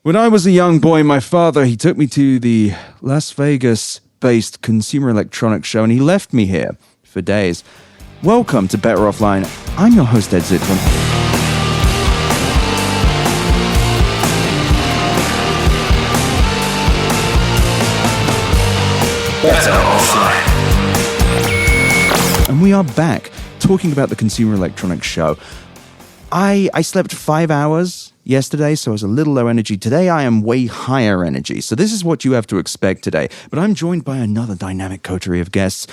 When I was a young boy, my father, he took me to the Las Vegas-based Consumer Electronics Show, and he left me here for days. Welcome to Better Offline. I'm your host, Ed Zitron. Better Offline. And we are back talking about the Consumer Electronics Show. I slept 5 hours yesterday, so I was a little low energy. Today, I am way higher energy. So this is what you have to expect today. But I'm joined by another dynamic coterie of guests.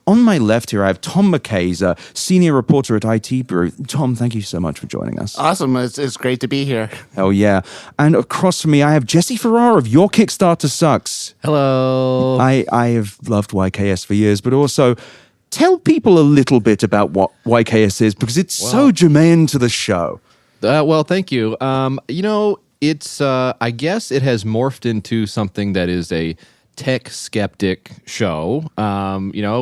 On my left here, I have Tom McKay, senior reporter at ITBrew. Tom, thank you so much for joining us. Awesome. It's great to be here. Hell yeah. And across from me, I have Jesse Farrar of Your Kickstarter Sucks. Hello. I have loved YKS for years, but also tell people a little bit about what YKS is, because it's so germane to the show. Well, thank you. It's I guess it has morphed into something that is a tech skeptic show,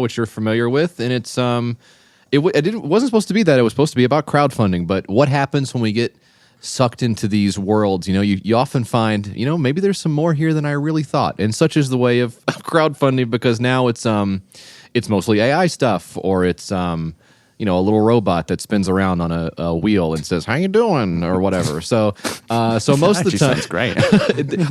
which you're familiar with, and it's it wasn't supposed to be that. It was supposed to be about crowdfunding, but what happens when we get sucked into these worlds? You often find, maybe there's some more here than I really thought, and such is the way of crowdfunding, because now it's mostly AI stuff, or it's a little robot that spins around on a wheel and says, "How you doing?" or whatever. So most of the time, sounds great.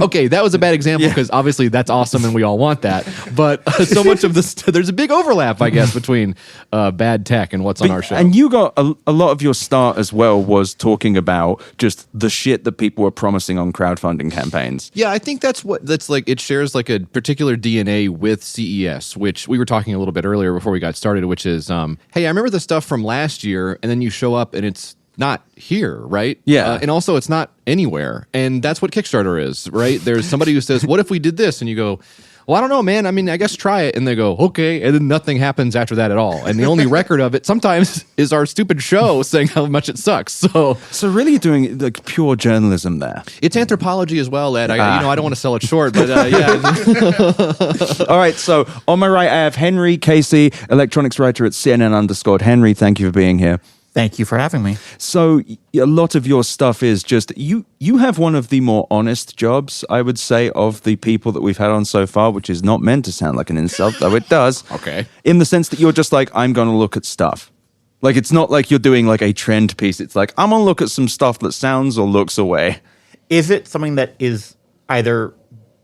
Okay, that was a bad example because obviously that's awesome and we all want that. But so much of this, there's a big overlap, I guess, between bad tech and what's on our show. And you got a lot of your start as well was talking about just the shit that people were promising on crowdfunding campaigns. Yeah, I think that's like. It shares like a particular DNA with CES, which we were talking a little bit earlier before we got started, which is, hey, I remember the stuff from last year, and then you show up and it's not here, right? Yeah. And also it's not anywhere. And that's what Kickstarter is, right? There's somebody who says, what if we did this? And you go, well, I don't know, man. I mean, I guess try it. And they go, okay. And then nothing happens after that at all. And the only record of it sometimes is our stupid show saying how much it sucks. So really you're doing like pure journalism there. It's anthropology as well, Ed. I don't want to sell it short, but yeah. All right. So on my right, I have Henry Casey, electronics writer at CNN_Henry. Thank you for being here. Thank you for having me. So a lot of your stuff is just, you have one of the more honest jobs, I would say, of the people that we've had on so far, which is not meant to sound like an insult, though it does. Okay. In the sense that you're just like, I'm going to look at stuff. Like, it's not like you're doing like a trend piece. It's like, I'm going to look at some stuff that sounds or looks away. Is it something that is either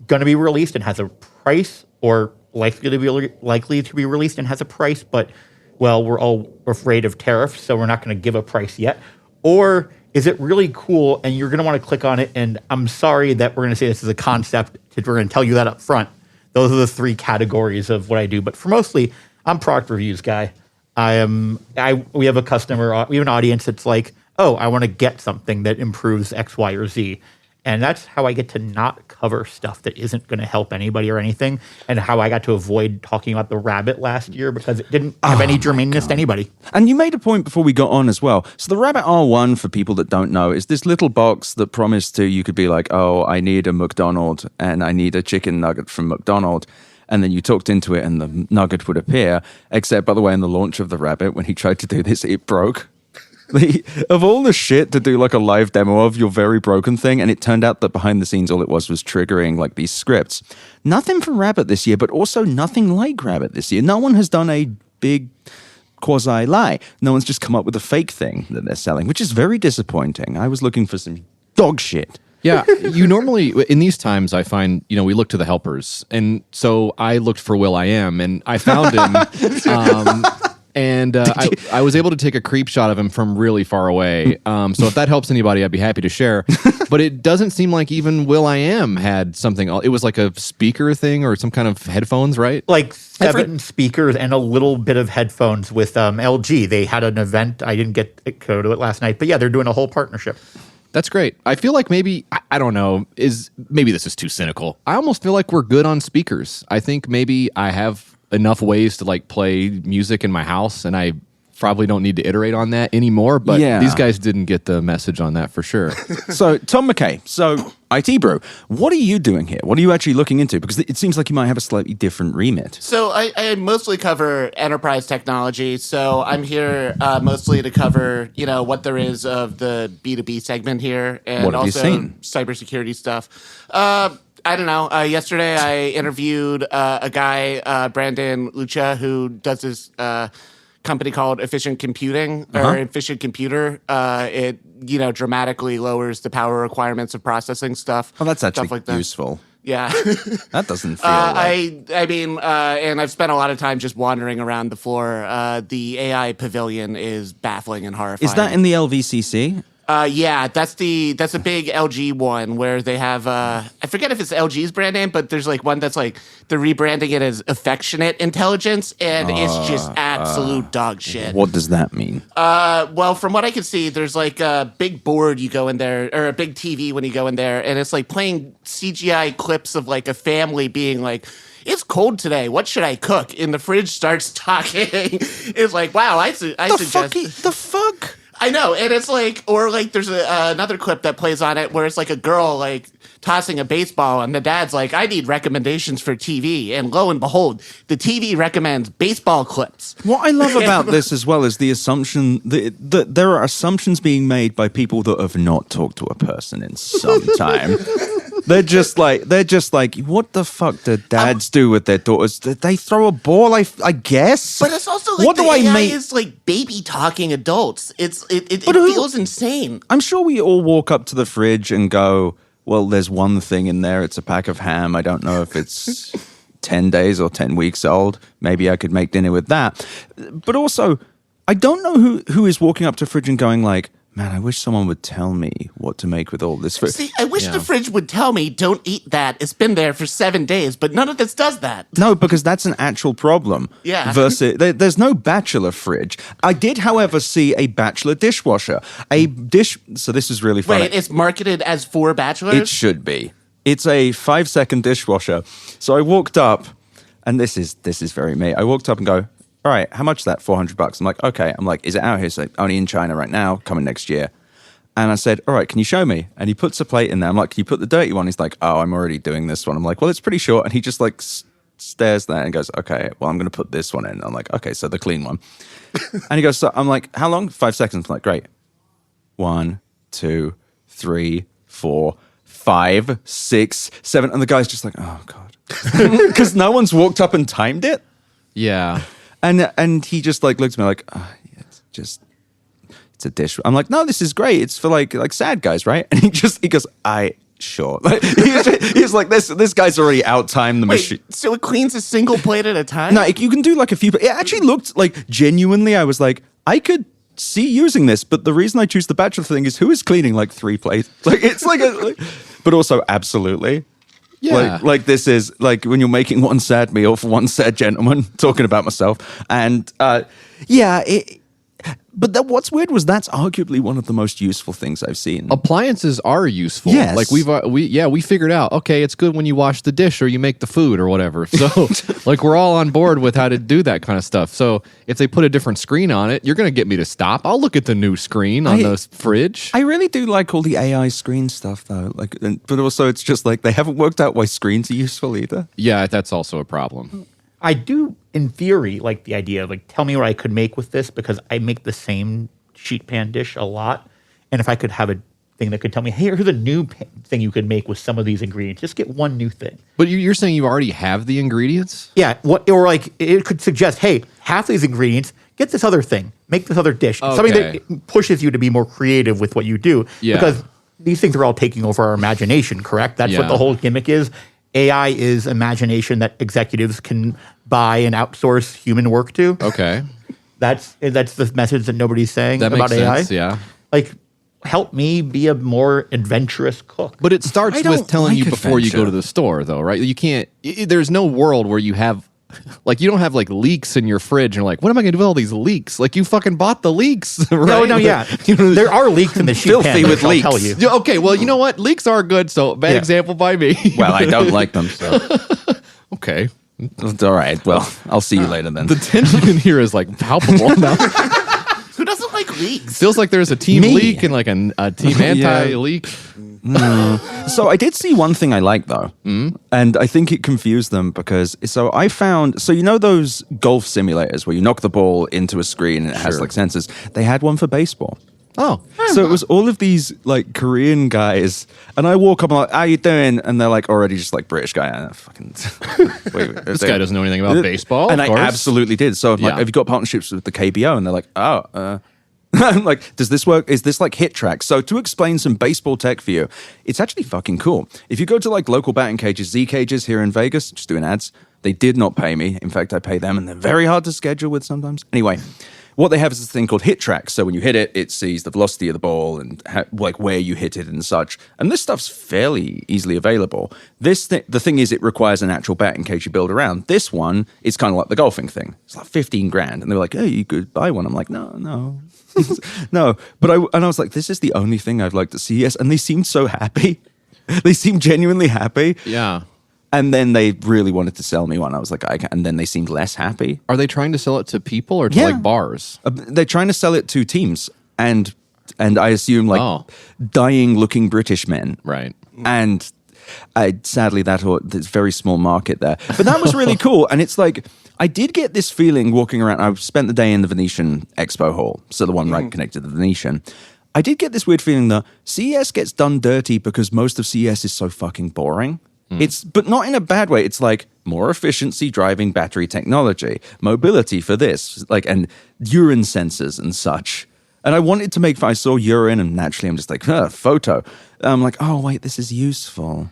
going to be released and has a price, or likely to be released and has a price, but well, we're all afraid of tariffs, so we're not going to give a price yet? Or is it really cool and you're going to want to click on it, and I'm sorry that we're going to say this is a concept, we're going to tell you that up front. Those are the three categories of what I do. But for mostly, I'm product reviews guy. We have a customer, we have an audience that's like, oh, I want to get something that improves X, Y, or Z. And that's how I get to not cover stuff that isn't going to help anybody or anything, and how I got to avoid talking about the Rabbit last year, because it didn't have any germaneness to anybody. And you made a point before we got on as well. So the Rabbit R1, for people that don't know, is this little box that promised you could be like, oh, I need a McDonald's and I need a chicken nugget from McDonald's. And then you talked into it and the nugget would appear. Except, by the way, in the launch of the Rabbit, when he tried to do this, it broke. Of all the shit to do like a live demo of your very broken thing, and it turned out that behind the scenes all it was triggering like these scripts. Nothing for Rabbit this year, but also nothing like Rabbit this year. No one has done a big quasi-lie. No one's just come up with a fake thing that they're selling, which is very disappointing. I was looking for some dog shit. Yeah, you normally, in these times, I find, we look to the helpers. And so I looked for will.i.am, and I found him. And I was able to take a creep shot of him from really far away. So if that helps anybody, I'd be happy to share. But it doesn't seem like even will.i.am had something. It was like a speaker thing or some kind of headphones, right? Like 7 speakers and a little bit of headphones with LG. They had an event. I didn't get to go to it last night. But yeah, they're doing a whole partnership. That's great. I feel like maybe, I don't know, maybe this is too cynical. I almost feel like we're good on speakers. I think maybe I have enough ways to like play music in my house, and I probably don't need to iterate on that anymore, but Yeah. these guys didn't get the message on that for sure. So, Tom McKay, so ITBrew, what are you doing here? What are you actually looking into? Because it seems like you might have a slightly different remit. So I mostly cover enterprise technology. So I'm here mostly to cover, what there is of the B2B segment here, and What have you also seen? cybersecurity stuff. I don't know. Yesterday I interviewed a guy, Brandon Lucha, who does this company called Efficient Computing or Efficient Computer. It dramatically lowers the power requirements of processing stuff. Oh, that's actually stuff like that. useful. Yeah. That doesn't feel like... I mean, and I've spent a lot of time just wandering around the floor. The AI pavilion is baffling and horrifying. Is that in the LVCC? Yeah, that's a big LG one where they have I forget if it's LG's brand name, but there's like one that's like they're rebranding it as Affectionate Intelligence, and it's just absolute dog shit. What does that mean? Well, from what I can see, there's like a big board you go in there, or a big TV when you go in there, and it's like playing CGI clips of like a family being like, "It's cold today. What should I cook?" And the fridge starts talking. It's like, wow, I suggest The fuck? I know, and it's like, or like, there's another clip that plays on it where it's like a girl like tossing a baseball, and the dad's like, "I need recommendations for TV," and lo and behold, the TV recommends baseball clips. What I love about this as well is the assumption that there are assumptions being made by people that have not talked to a person in some time. They're just like, what the fuck do dads do with their daughters? Did they throw a ball? I guess. But it's also like what the do I AI make? is like baby talking adults. It feels insane. I'm sure we all walk up to the fridge and go, well, there's one thing in there. It's a pack of ham. I don't know if it's 10 days or 10 weeks old. Maybe I could make dinner with that. But also, I don't know who is walking up to the fridge and going like, man, I wish someone would tell me what to make with all this food. See, I wish the fridge would tell me, don't eat that. It's been there for 7 days, but none of this does that. No, because that's an actual problem. Yeah. Versus, there's no bachelor fridge. I did, however, see a bachelor dishwasher. So this is really funny. Wait, it's marketed as for bachelors? It should be. It's a 5-second dishwasher. So I walked up, and this is very me. I walked up and go, all right, how much is that? $400. I'm like, okay. I'm like, is it out here? So only in China right now, coming next year. And I said, all right, can you show me? And he puts a plate in there. I'm like, can you put the dirty one? He's like, oh, I'm already doing this one. I'm like, well, it's pretty short. And he just like stares there and goes, okay, well, I'm going to put this one in. I'm like, okay, so the clean one. And he goes, so I'm like, how long? 5 seconds. I'm like, great. 1, 2, 3, 4, 5, 6, 7. And the guy's just like, oh, God. Because no one's walked up and timed it. Yeah. And he just like looked at me like, oh, yeah, it's a dish. I'm like, no, this is great. It's for like sad guys, right? And he goes, sure. Like, he's like, this guy's already out-timed the machine. So it cleans a single plate at a time? No, you can do like a few. It actually looked like genuinely. I was like, I could see using this, but the reason I choose the bachelor thing is who is cleaning like 3 plates? Like it's but also absolutely. Yeah. Like this is like when you're making one sad meal for one sad gentleman, talking about myself. And but what's weird was that's arguably one of the most useful things I've seen. Appliances are useful. Yes. Like we figured out, okay, it's good when you wash the dish or you make the food or whatever. So like we're all on board with how to do that kind of stuff. So if they put a different screen on it, you're going to get me to stop. I'll look at the new screen on the fridge. I really do like all the AI screen stuff though. Like, but also it's just like they haven't worked out why screens are useful either. Yeah, that's also a problem. I do, in theory, like the idea of like, tell me what I could make with this, because I make the same sheet pan dish a lot. And if I could have a thing that could tell me, hey, here's a new thing you could make with some of these ingredients, just get one new thing. But you're saying you already have the ingredients? Yeah, or like it could suggest, hey, half these ingredients, get this other thing, make this other dish. Okay. Something that pushes you to be more creative with what you do. Yeah. Because these things are all taking over our imagination, correct? That's what the whole gimmick is. AI is imagination that executives can buy and outsource human work to. Okay. That's the message that nobody's saying That about makes AI. sense, yeah. Like, help me be a more adventurous cook. But it starts I don't with telling like you before you go adventure. to the store, though, right? You can't. There's no world where you have, like, you don't have like leeks in your fridge. And you're like, what am I going to do with all these leeks? Like, you fucking bought the leeks, right? No, yeah. There are leaks in the sheet Filthy pan, with I'll leeks. tell you. Yeah, okay, well, you know what? Leeks are good, so bad example by me. Well, I don't like them. So Okay. it's all right. Well, I'll see you later then. The tension in here is like palpable now. leaks? Feels like there's a team Me. leak and like a team anti-leak. So I did see one thing I liked though, and I think it confused them because I found you know those golf simulators where you knock the ball into a screen and it has like sensors. They had one for baseball. Oh, So it was all of these like Korean guys, and I walk up and I'm like, "How you doing?" And they're like already just like British guy. And fucking wait, this guy doesn't know anything about baseball. and of I course. absolutely did. So I'm like, Yeah. "Have you got partnerships with the KBO?" And they're like, "Oh." I'm like, does this work? Is this like hit track? So to explain some baseball tech for you, it's actually fucking cool. If you go to like local batting cages, Z cages here in Vegas, just doing ads, they did not pay me. In fact, I pay them and they're very hard to schedule with sometimes. Anyway, what they have is this thing called hit track. So when you hit it, it sees the velocity of the ball and like where you hit it and such. And this stuff's fairly easily available. The thing is, it requires an actual batting cage you build around. This one is kind of like the golfing thing. It's like 15 grand. And they were like, "Hey, you could buy one." I'm like, no. No, but I was like, this is the only thing I'd like to see. Yes, and they seemed so happy. They seemed genuinely happy. Yeah. And then they really wanted to sell me one. I was like, and then they seemed less happy. Are they trying to sell it to people or to Yeah. like bars? They're trying to sell it to teams and I assume like dying looking British men. Right. And sadly, there's a very small market there. But that was really cool. And it's like, I did get this feeling walking around. I spent the day in the Venetian Expo Hall, so the one right connected to the Venetian. I did get this weird feeling that CES gets done dirty because most of CES is so fucking boring. But not in a bad way. It's like more efficiency driving battery technology, mobility for this, like, and urine sensors and such. And I wanted to I saw urine and naturally I'm just like, photo. I'm like, oh wait, this is useful.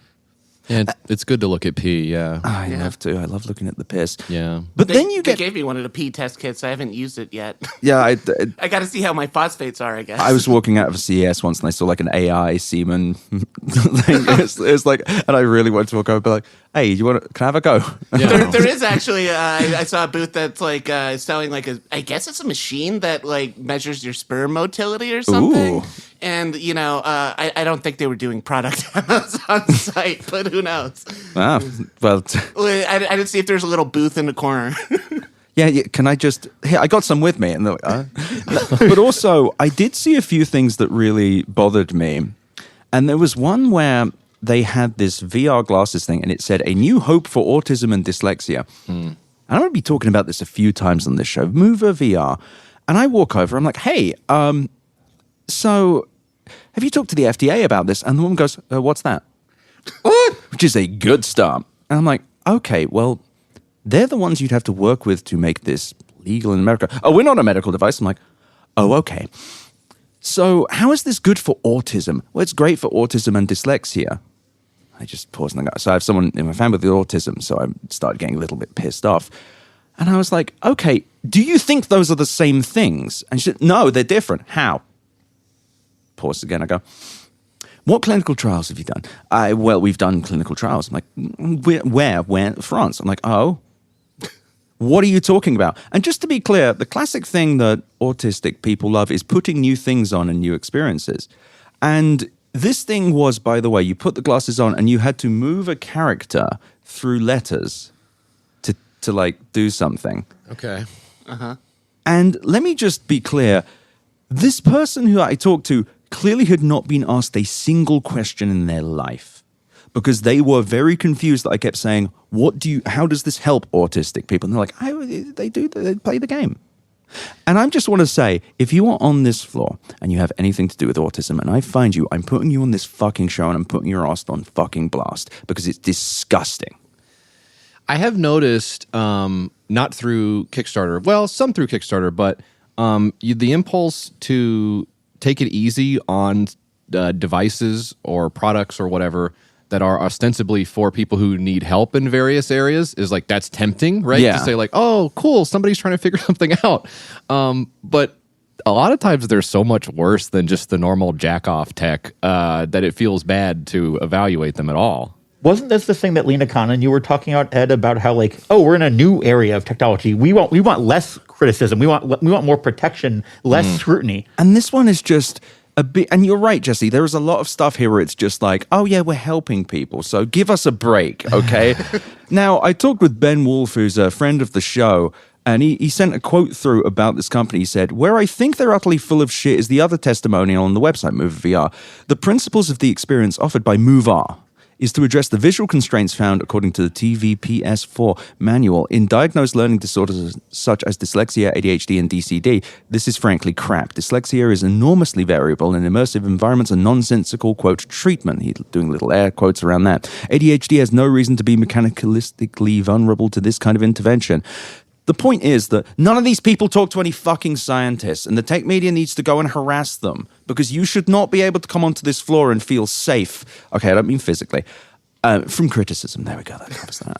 Yeah, it's good to look at pee. Yeah. I love to. I love looking at the piss. Yeah. But They, then you they get, gave me one of the pee test kits. I haven't used it yet. yeah, I got to see how my phosphates are, I guess. I was walking out of a CES once and I saw like an AI semen thing. It was like, and I really wanted to walk over and be like, "Hey, can I have a go?" Yeah. There is actually, I saw a booth that's like selling like I guess it's a machine that like measures your sperm motility or something. Ooh. And, you know, I don't think they were doing product demos on site, but who knows? Ah, well, I didn't see if there's a little booth in the corner. yeah, can I just, here, I got some with me. And they're like, But also, I did see a few things that really bothered me. And there was one where they had this VR glasses thing and it said, "A new hope for autism and dyslexia." And I'm going to be talking about this a few times on this show, Mve VR. And I walk over, I'm like, "Hey, so have you talked to the FDA about this?" And the woman goes, "What's that?" Which is a good start. And I'm like, okay, well, they're the ones you'd have to work with to make this legal in America. "Oh, we're not a medical device." I'm like, oh, okay. So how is this good for autism? Well, it's great for autism and dyslexia. I just paused and I go, so I have someone in my family with autism, so I started getting a little bit pissed off. And I was like, okay, do you think those are the same things? And she said, no, they're different. How? Pause again, I go, what clinical trials have you done? Well, we've done clinical trials. I'm like, where? France. I'm like, oh, what are you talking about? And just to be clear, the classic thing that autistic people love is putting new things on and new experiences. And this thing was, by the way, you put the glasses on and you had to move a character through letters to like do something. Okay. And let me just be clear. This person who I talked to clearly had not been asked a single question in their life because they were very confused that I kept saying, how does this help autistic people? And they're like, they play the game. And I just want to say, if you are on this floor and you have anything to do with autism and I find you, I'm putting you on this fucking show and I'm putting your ass on fucking blast because it's disgusting. I have noticed, not through Kickstarter, well, some through Kickstarter, but the impulse to take it easy on devices or products or whatever that are ostensibly for people who need help in various areas is like, that's tempting, right? Yeah. To say like, oh, cool, somebody's trying to figure something out. But a lot of times they're so much worse than just the normal jack-off tech that it feels bad to evaluate them at all. Wasn't this the thing that Lena Khan and you were talking about, Ed, about how like, oh, we're in a new area of technology. We want less criticism. We want more protection, less scrutiny. And this one is just a bit, and you're right, Jesse, there is a lot of stuff here where it's just like, oh yeah, we're helping people, so give us a break, okay? Now, I talked with Ben Wolf, who's a friend of the show, And he sent a quote through about this company. He said, "Where I think they're utterly full of shit is the other testimonial on the website, Mve VR. The principles of the experience offered by Move is to address the visual constraints found according to the TVPS4 manual in diagnosed learning disorders such as dyslexia, ADHD, and DCD. This is frankly crap. Dyslexia is enormously variable, and immersive environments are nonsensical, quote, treatment." He's doing little air quotes around that. "ADHD has no reason to be mechanicalistically vulnerable to this kind of intervention." The point is that none of these people talk to any fucking scientists, and the tech media needs to go and harass them, because you should not be able to come onto this floor and feel safe. Okay, I don't mean physically. From criticism. There we go. That covers that.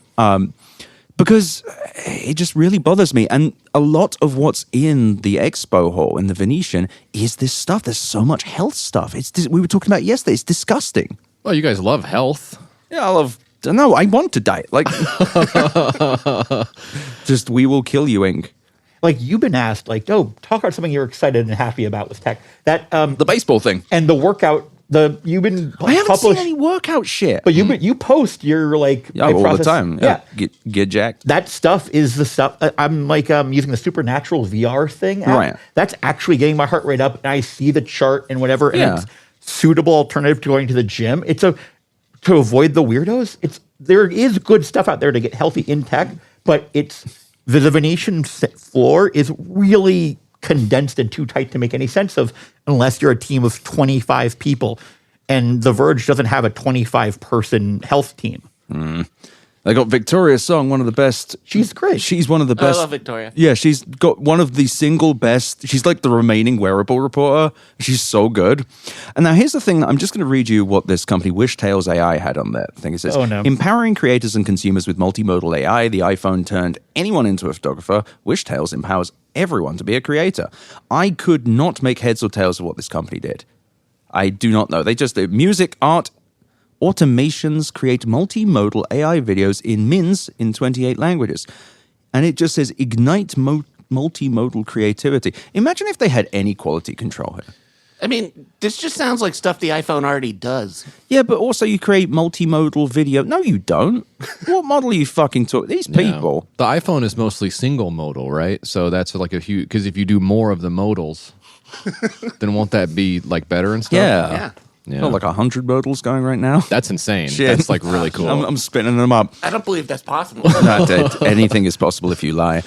Because it just really bothers me. And a lot of what's in the expo hall in the Venetian is this stuff. There's so much health stuff. We were talking about it yesterday. It's disgusting. Well, you guys love health. Yeah, No, I want to die. Like, just we will kill you, Inc. Like, you've been asked, like, talk about something you're excited and happy about with tech. That The baseball thing. and the workout. You've been I haven't seen any workout shit. but you post your like all process- the time. Yeah. Get jacked. That stuff is the stuff. I'm like using the Supernatural VR thing. App. Right. That's actually getting my heart rate up, and I see the chart and whatever, and Yeah. it's suitable alternative to going to the gym. To avoid the weirdos. There is good stuff out there to get healthy in tech, but the Venetian floor is really condensed and too tight to make any sense of unless you're a team of 25 people, and The Verge doesn't have a 25-person health team. They got Victoria Song, one of the best. She's great. She's one of the best. I love Victoria. Yeah, she's got one of the single best. She's like the remaining wearable reporter. She's so good. And now here's the thing. I'm just going to read you what this company, Wishtails AI, had on that thing. It says, Oh, no. "Empowering creators and consumers with multimodal AI, the iPhone turned anyone into a photographer. Wishtails empowers everyone to be a creator." I could not make heads or tails of what this company did. I do not know. They just did music, art, automations, create multimodal AI videos in MINS in 28 languages. And it just says, ignite multimodal creativity. Imagine if they had any quality control here. I mean, this just sounds like stuff the iPhone already does. Yeah, but also you create multimodal video. No, you don't. What model are you fucking talking? These people. The iPhone is mostly single modal, right? So that's like a huge, because if you do more of the modals, then won't that be like better and stuff? Yeah. Yeah. Got like 100 modals going right now. That's insane. Shit. That's like really cool. I'm spinning them up. I don't believe that's possible. Anything is possible if you lie.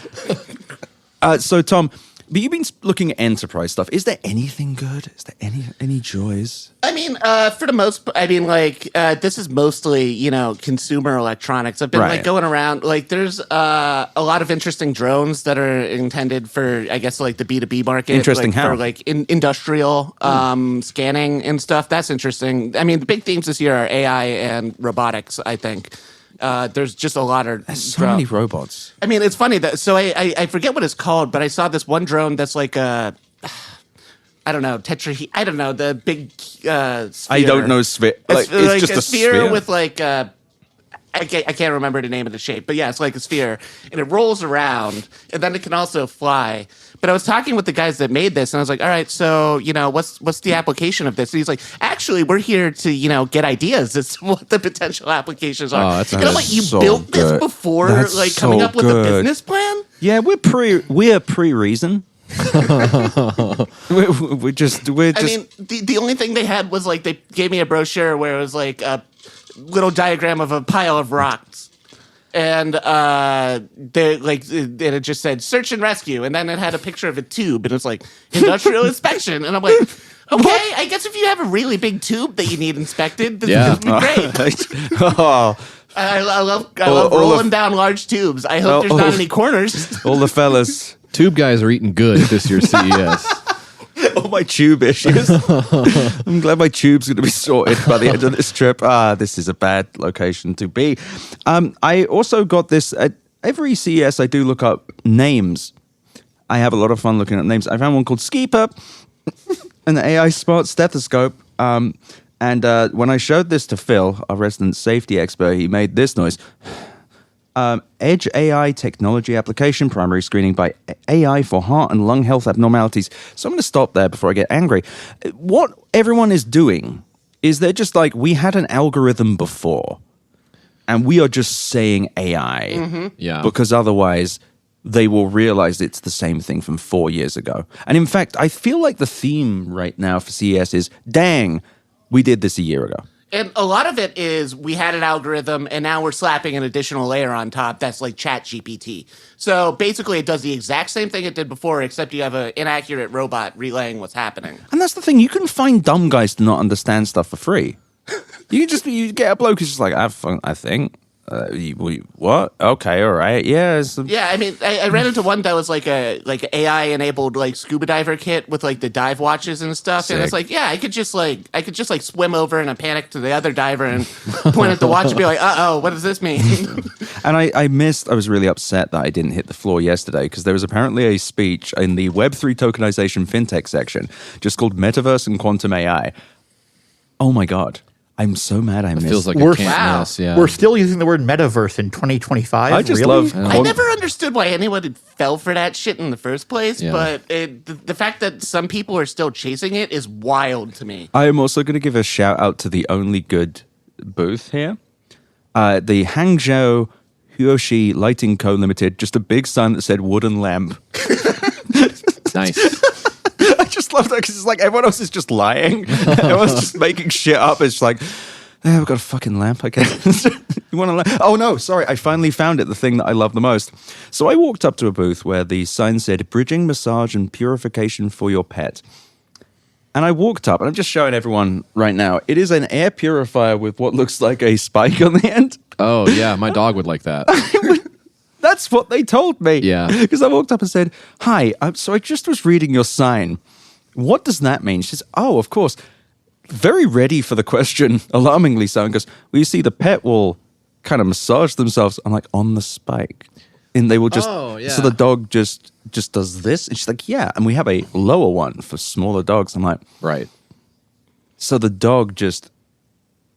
So, Tom, but you've been looking at enterprise stuff. Is there anything good? Is there any joys? I mean, for the most, this is mostly, consumer electronics. I've been Right. like going around, like there's a lot of interesting drones that are intended for, I guess, like the B2B market. Interesting like, how? For like industrial scanning and stuff. That's interesting. I mean, the big themes this year are AI and robotics, I think. There's just a lot of So many robots. I mean, it's funny that I forget what it's called, but I saw this one drone that's like a I don't know, I don't know, the big sphere. I don't know sphere. Like, it's just a a sphere with like I can't remember the name of the shape, but yeah, it's like a sphere, and it rolls around, and then it can also fly. But I was talking with the guys that made this, and I was like, all right, so, what's the application of this? And he's like, actually, we're here to, get ideas as to what the potential applications are. Oh, that's and I'm like, you so built good. this before, That's like, coming so up with a good. business plan? Yeah, we're pre-reason. we're just. I mean, the only thing they had was, like, they gave me a brochure where it was, like, a little diagram of a pile of rocks. And it just said search and rescue, and then it had a picture of a tube, and it was like industrial inspection, and I'm like, okay, I guess if you have a really big tube that you need inspected, this would be great. Oh, I love all rolling down large tubes. I hope there's not any corners. all the fellas. Tube guys are eating good at this year's CES. All my tube issues. I'm glad my tube's going to be sorted by the end of this trip. This is a bad location to be. I also got this. At every CES, I do look up names. I have a lot of fun looking at names. I found one called Skeeper, an AI smart stethoscope. And when I showed this to Phil, our resident safety expert, he made this noise. Edge AI technology application, primary screening by AI for heart and lung health abnormalities. So I'm going to stop there before I get angry. What everyone is doing is they're just like, we had an algorithm before, and we are just saying AI. Yeah. Because otherwise, they will realize it's the same thing from 4 years ago. And in fact, I feel like the theme right now for CES is, dang, we did this a year ago. And a lot of it is we had an algorithm and now we're slapping an additional layer on top that's like Chat GPT. So basically it does the exact same thing it did before, except you have an inaccurate robot relaying what's happening. And that's the thing, you can find dumb guys to not understand stuff for free. You get a bloke who's just like, I think. What? Okay, all right. Yeah. Yeah, I mean, I ran into one that was like a AI enabled like scuba diver kit with like the dive watches and stuff, Sick. and it's like, yeah, I could just swim over in a panic to the other diver and point at the watch and be like, what does this mean? And I was really upset that I didn't hit the floor yesterday because there was apparently a speech in the Web3 tokenization fintech section just called Metaverse and Quantum AI. Oh my God. I'm so mad I missed it. Feels like a can't miss, yeah. We're still using the word metaverse in 2025. I just really? love... I never understood why anyone fell for that shit in the first place, Yeah. but the fact that some people are still chasing it is wild to me. I am also going to give a shout out to the only good booth here. The Hangzhou Huoshi Lighting Co. Limited, just a big sign that said wooden lamp. Nice. I just love that because it's like everyone else is just lying. Everyone's just making shit up. It's like, we've got a fucking lamp, I guess. You want a lamp? Oh, no, sorry. I finally found it, the thing that I love the most. So I walked up to a booth where the sign said, bridging, massage, and purification for your pet. And I walked up, and I'm just showing everyone right now. It is an air purifier with what looks like a spike on the end. Oh, yeah. My dog would like that. That's what they told me. Yeah. Because I walked up and said, hi, so I just was reading your sign. What does that mean? She says, oh, of course. Very ready for the question, alarmingly so, and goes, well, you see, the pet will kind of massage themselves. I'm like, on the spike. And they will just, so the dog just does this. And she's like, yeah. And we have a lower one for smaller dogs. I'm like, Right. So the dog just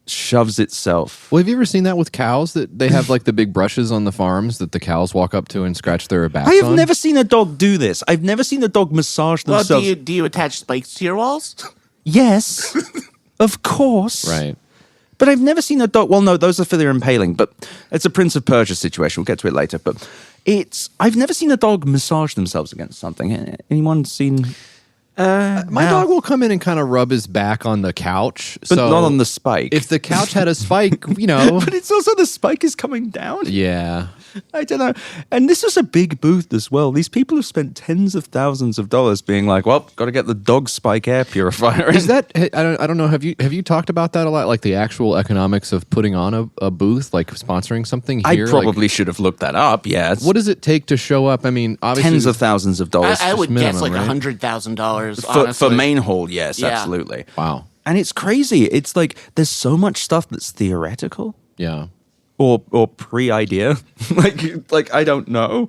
shoves itself. Well, have you ever seen that with cows that they have like the big brushes on the farms that the cows walk up to and scratch their backs I have on? never seen a dog do this. I've never seen a dog massage Well, themselves. do you attach spikes to your walls? Yes, of course. Right. But I've never seen a dog. Well, no, those are for their impaling, but it's a Prince of Persia situation. We'll get to it later. But I've never seen a dog massage themselves against something. Anyone seen? My dog will come in and kind of rub his back on the couch. But not on the spike. If the couch had a spike, you know. But it's also the spike is coming down. Yeah. I don't know. And this was a big booth as well. These people have spent tens of thousands of dollars being like, well, got to get the dog spike air purifier. Is that, I don't know, have you talked about that a lot? Like the actual economics of putting on a booth, like sponsoring something here? I probably should have looked that up, yes. What does it take to show up? I mean, obviously. Tens of thousands of dollars. I would guess minimum, like right? $100,000. For main hall, yes, Yeah. absolutely. Wow. And it's crazy. It's like there's so much stuff that's theoretical Yeah. or pre-idea. like I don't know.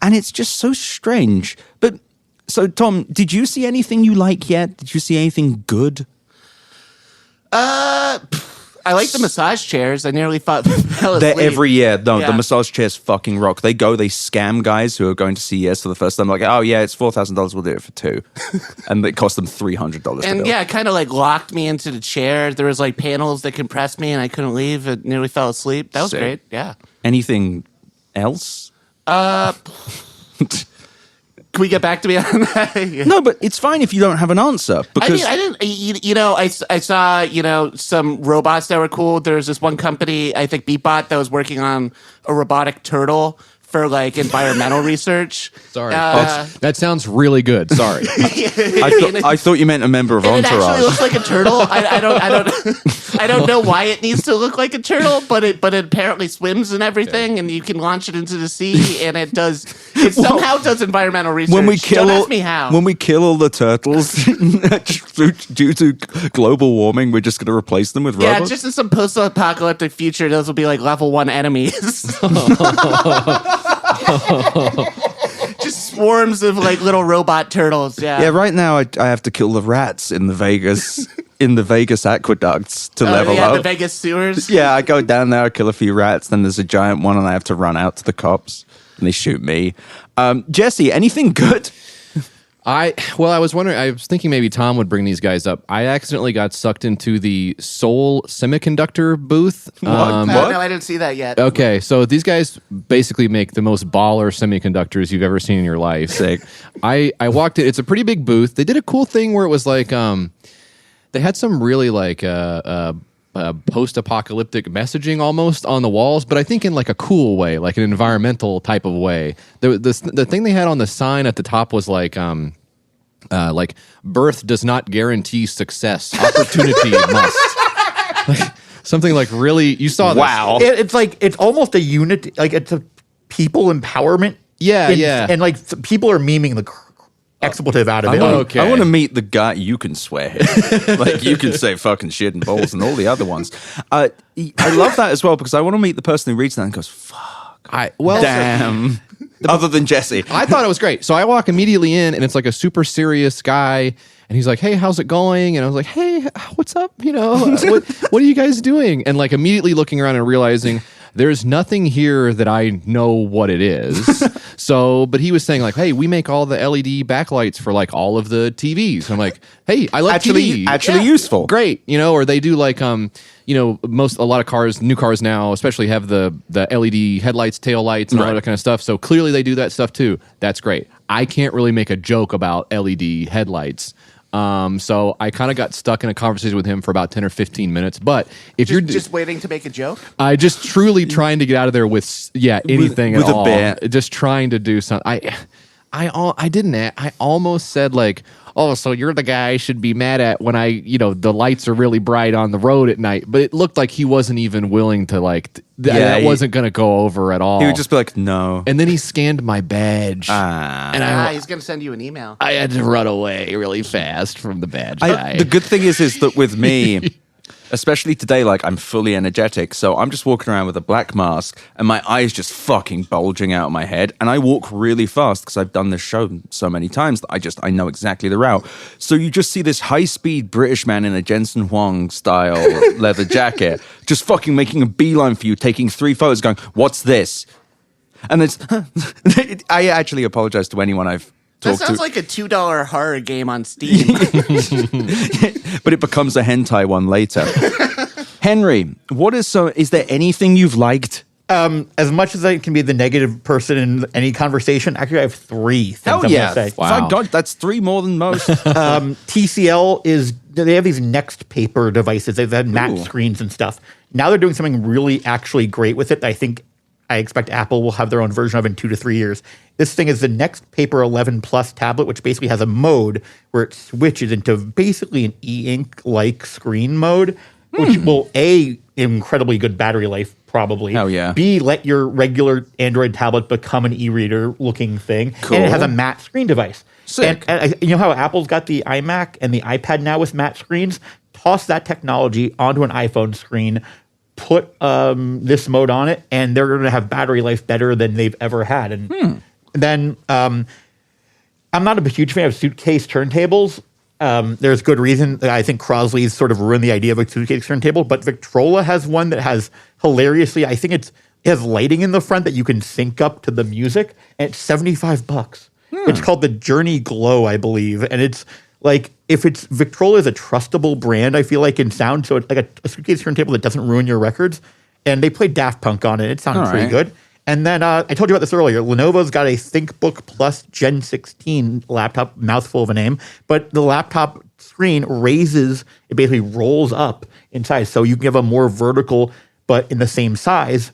And it's just so strange. But so Tom, did you see anything you like yet? Did you see anything good? I like the massage chairs. I nearly fell asleep. They're every year. No, Yeah. the massage chairs fucking rock. They scam guys who are going to CES for the first time. Like, oh yeah, it's $4,000. We'll do it for $2,000, and it cost them $300 to And build. yeah, it kind of like locked me into the chair. There was like panels that compressed me, and I couldn't leave. I nearly fell asleep. That was Sick. great. Yeah. Anything else? Can we get back to me on that? Yeah. No, but it's fine if you don't have an answer because I didn't. I saw some robots that were cool. There's this one company, I think Beatbot, that was working on a robotic turtle for like environmental research. Sorry. That sounds really good. Sorry. I thought you meant a member of And it Entourage. actually looks like a turtle. I don't know why it needs to look like a turtle, but it apparently swims and everything, and you can launch it into the sea, and it somehow does environmental research. When we kill don't ask me how. when we kill all the turtles due to global warming, we're just going to replace them with yeah, robots. just in some post-apocalyptic future, those will be like level 1 enemies. Just swarms of like little robot turtles. Yeah, right now I have to kill the rats in the Vegas aqueducts to level yeah, up. the Vegas sewers. Yeah, I go down there, I kill a few rats, then there's a giant one, and I have to run out to the cops, and they shoot me. Jesse, anything good? I was wondering. I was thinking maybe Tom would bring these guys up. I accidentally got sucked into the Seoul Semiconductor booth. What? No, I didn't see that yet. Okay, so these guys basically make the most baller semiconductors you've ever seen in your life. Sick. I walked in. It's a pretty big booth. They did a cool thing where it was like they had some really like post-apocalyptic messaging almost on the walls, but I think in like a cool way, like an environmental type of way. The thing they had on the sign at the top was like birth does not guarantee success. Opportunity must. Like, something like really, you saw this. Wow. It's like it's almost a unit, like it's a people empowerment. Yeah, yeah. And like people are memeing the expletive out of it. Okay. I want to meet the guy you can swear here. Like you can say fucking shit and balls and all the other ones. I love that as well because I want to meet the person who reads that and goes, fuck. Damn. Other than Jesse. I thought it was great. So I walk immediately in and it's like a super serious guy and he's like, hey, how's it going? And I was like, hey, what's up? You know, what are you guys doing? And like immediately looking around and realizing there's nothing here that I know what it is. So, but he was saying like, hey, we make all the LED backlights for like all of the TVs. I'm like, hey, I love TV. Actually useful. Great. You know, or they do like, a lot of cars, new cars now, especially have the LED headlights, tail lights, and all that kind of stuff. So clearly they do that stuff too. That's great. I can't really make a joke about LED headlights. So I kind of got stuck in a conversation with him for about 10 or 15 minutes. But if you're just waiting to make a joke, I just truly trying to get out of there with anything with at a all. bit. Just trying to do something. I almost said like, oh, so you're the guy I should be mad at when the lights are really bright on the road at night. But it looked like he wasn't even willing to that wasn't going to go over at all. He would just be like, no. And then he scanned my badge. And he's going to send you an email. I had to run away really fast from the badge guy. The good thing is that with me, especially today, like I'm fully energetic. So I'm just walking around with a black mask and my eyes just fucking bulging out of my head. And I walk really fast because I've done this show so many times that I know exactly the route. So you just see this high-speed British man in a Jensen Huang style leather jacket just fucking making a beeline for you, taking 3 photos going, what's this? And it's, I actually apologize to anyone I've That sounds like a $2 horror game on Steam. But it becomes a hentai one later. Henry, is there anything you've liked? As much as I can be the negative person in any conversation, actually I have 3 things I'm going to say. Wow. Thank God, that's 3 more than most. TCL they have these next paper devices. They've had matte screens and stuff. Now they're doing something really actually great with it. I expect Apple will have their own version of in 2 to 3 years. This thing is the Next Paper 11 Plus tablet, which basically has a mode where it switches into basically an e-ink-like screen mode, which will, A, incredibly good battery life, probably. Hell yeah. B, let your regular Android tablet become an e-reader looking thing. Cool. And it has a matte screen device. Sick. And you know how Apple's got the iMac and the iPad now with matte screens? Toss that technology onto an iPhone screen, put this mode on it, and they're going to have battery life better than they've ever had. And then I'm not a huge fan of suitcase turntables. There's good reason. I think Crosley's sort of ruined the idea of a suitcase turntable, but Victrola has one that has hilariously, I think it has lighting in the front that you can sync up to the music, and it's $75. It's called the Journey Glow, I believe, and it's like, if Victrola is a trustable brand, I feel like in sound, so it's like a suitcase turntable that doesn't ruin your records. And they played Daft Punk on it. It sounded pretty good. And then I told you about this earlier. Lenovo's got a ThinkBook Plus Gen 16 laptop, mouthful of a name, but the laptop screen raises, it basically rolls up in size. So you can have a more vertical, but in the same size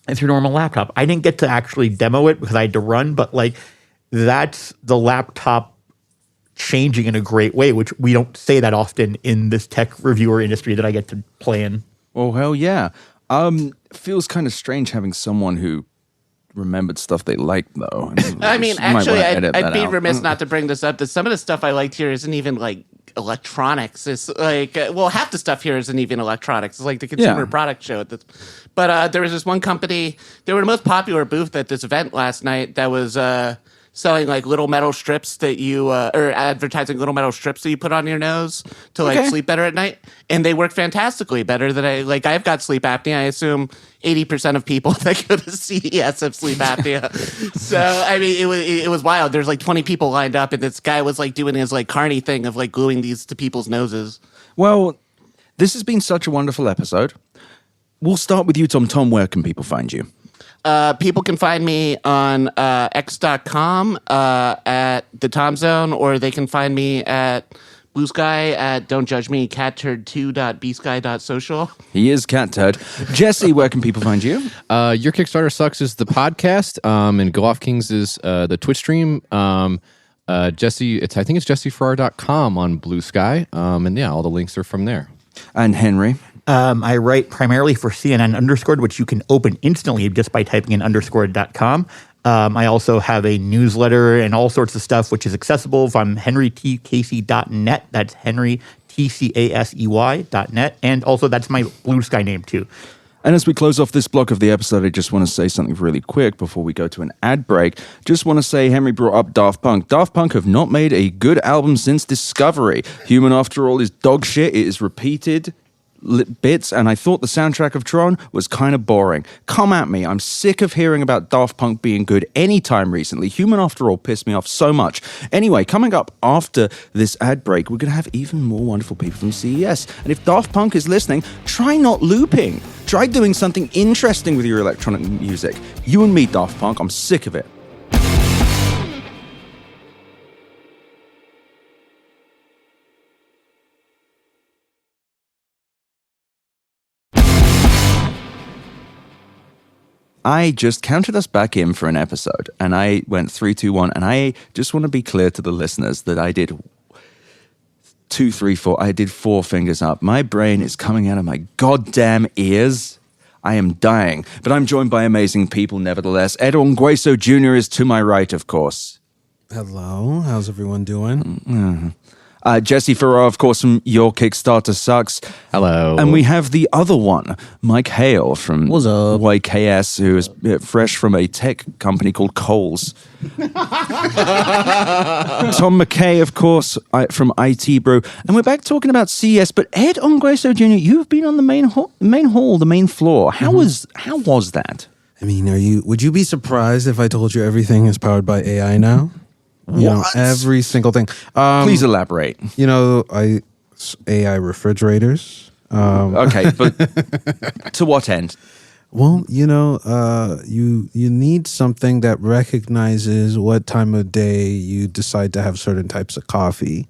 as your normal laptop. I didn't get to actually demo it because I had to run, but like that's the laptop changing in a great way, which we don't say that often in this tech reviewer industry that I get to play in. Oh, hell yeah. Feels kind of strange having someone who remembered stuff they liked, though. I mean, actually, I'd be remiss not to bring this up, that some of the stuff I liked here isn't even like electronics. It's like, half the stuff here isn't even electronics. It's like the consumer product show. But there was this one company, they were the most popular booth at this event last night that was selling like little metal strips that you or advertising little metal strips that you put on your nose to like sleep better at night, and they work fantastically better than I've got sleep apnea. I assume 80% of people that go to CES have sleep apnea. So I mean, it was wild. There's like 20 people lined up, and this guy was like doing his like Carney thing of like gluing these to people's noses. Well, this has been such a wonderful episode. We'll start with you, Tom. Tom, where can people find you? People can find me on x.com at the Tom Zone, or they can find me at Blue Sky at Don't Judge Me, catturd2.bsky.social. He is Cat Turd. Jesse, where can people find you? Your Kickstarter Sucks is the podcast, and Go Off Kings is the Twitch stream. Jesse, I think it's jessefarrar.com on Blue Sky, and yeah, all the links are from there. And Henry? I write primarily for CNN Underscored, which you can open instantly just by typing in underscored.com. I also have a newsletter and all sorts of stuff, which is accessible from henrytcasey.net. That's henrytcasey.net. And also that's my Blue Sky name too. And as we close off this block of the episode, I just want to say something really quick before we go to an ad break. Just want to say Henry brought up Daft Punk. Daft Punk have not made a good album since Discovery. Human, after all, is dog shit. It is repeated bits, and I thought the soundtrack of Tron was kind of boring. Come at me. I'm sick of hearing about Daft Punk being good anytime recently. Human, after all, pissed me off so much. Anyway, coming up after this ad break, we're going to have even more wonderful people from CES. And if Daft Punk is listening, try not looping. Try doing something interesting with your electronic music. You and me, Daft Punk. I'm sick of it. I just counted us back in for an episode, and I went 3, 2, 1, and I just want to be clear to the listeners that I did 2, 3, 4. I did 4 fingers up. My brain is coming out of my goddamn ears. I am dying, but I'm joined by amazing people nevertheless. Ed Ongweso Jr. is to my right, of course. Hello, how's everyone doing? Mm-hmm. Jesse Farrar, of course, from Your Kickstarter Sucks. Hello. And we have the other one, Mike Hale from What's up? YKS, who is fresh from a tech company called Coles. Tom McKay, of course, from ITBrew. And we're back talking about CES, but Ed Ongweso Jr., you've been on the main hall, the main floor. How was that? I mean, would you be surprised if I told you everything is powered by AI now? You know, every single thing. Please elaborate. You know, AI refrigerators. Okay, but to what end? Well, you know, you need something that recognizes what time of day you decide to have certain types of coffee.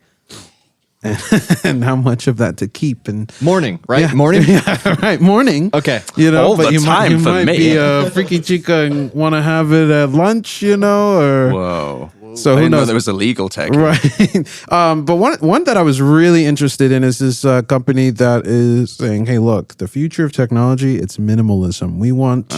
And how much of that to keep and Morning, right? Yeah. Morning? Yeah, right. Morning. Okay. You know, All but the you time for might me. be a freaky chica and want to have it at lunch, you know, or Whoa. so I who didn't know knows? there was a legal tech. Right. But one that I was really interested in is this company that is saying, hey, look, the future of technology, it's minimalism. We want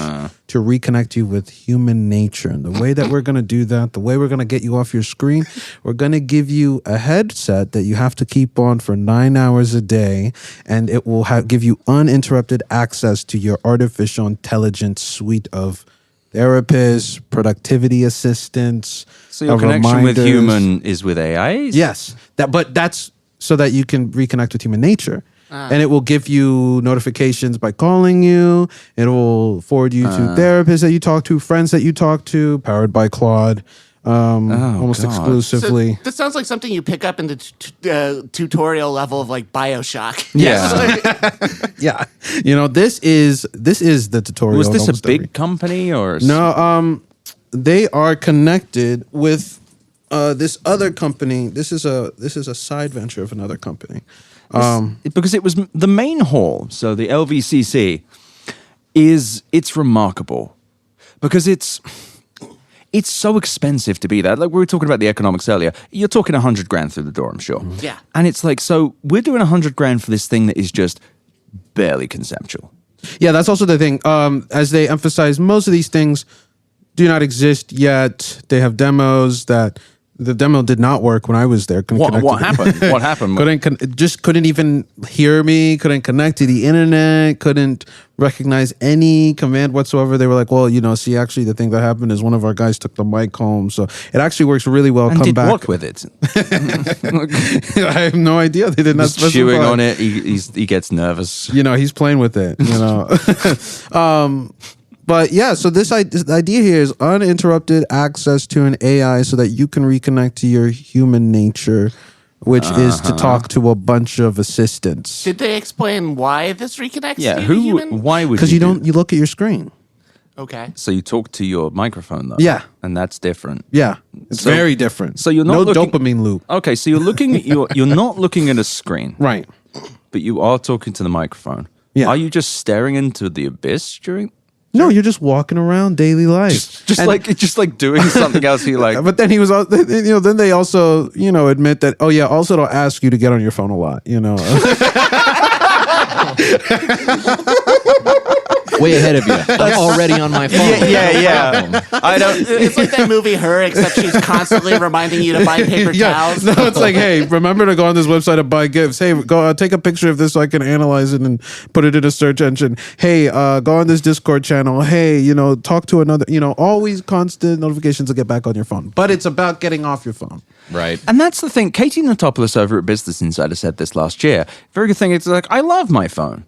to reconnect you with human nature. And the way that we're going to do that, the way we're going to get you off your screen, we're going to give you a headset that you have to keep on for 9 hours a day. And it will give you uninterrupted access to your artificial intelligence suite of therapists, productivity assistants. So your connection with reminders. human is with AIs? Yes, but that's so that you can reconnect with human nature. And it will give you notifications by calling you. It will forward you to therapists that you talk to, friends that you talk to, powered by Claude, almost God. exclusively. So this sounds like something you pick up in the tutorial level of like BioShock. Yeah. Yeah, you know, this is the tutorial. Was this a almost big every- company or? No, they are connected with this other company. This is a side venture of another company. Because it was the main hall, so the ElBCC, it's remarkable because it's so expensive to be there. Like we were talking about the economics earlier. You're talking $100,000 through the door, I'm sure. Yeah. And it's like, so we're doing $100,000 for this thing that is just barely conceptual. Yeah, that's also the thing. As they emphasize, most of these things do not exist yet. They have demos that The demo did not work when I was there. Couldn't connect What to the- happened? What happened? couldn't even hear me. Couldn't connect to the internet. Couldn't recognize any command whatsoever. They were like, "Well, see, actually, the thing that happened is one of our guys took the mic home, so it actually works really well. And Come did back." what with it? I have no idea. They did not Just specify. chewing on it. He gets nervous. He's playing with it. But yeah, so this idea here is uninterrupted access to an AI so that you can reconnect to your human nature, which is to talk to a bunch of assistants. Did they explain why this reconnects Yeah, to the human? why would Because you look at your screen. Okay. So you talk to your microphone though. Yeah. And that's different. Yeah, it's So- very different. so you're not no looking- dopamine loop. Okay, so you're looking at you're not looking at a screen, Right. but you are talking to the microphone. Yeah. Are you just staring into the abyss during No, you're just walking around daily life. just like doing something else you like? But then he was, then they also, admit that, also they'll ask you to get on your phone a lot, Way ahead of you. I'm already on my phone. Yeah. I don't. It's like that movie Her, except she's constantly reminding you to buy paper towels. No, it's like, hey, remember to go on this website and buy gifts. Hey, go take a picture of this so I can analyze it and put it in a search engine. Hey, go on this Discord channel. Hey, talk to another, always constant notifications to get back on your phone. But it's about getting off your phone. Right. And that's the thing. Katie Notopoulos over at Business Insider said this last year. Very good thing. It's like, I love my phone.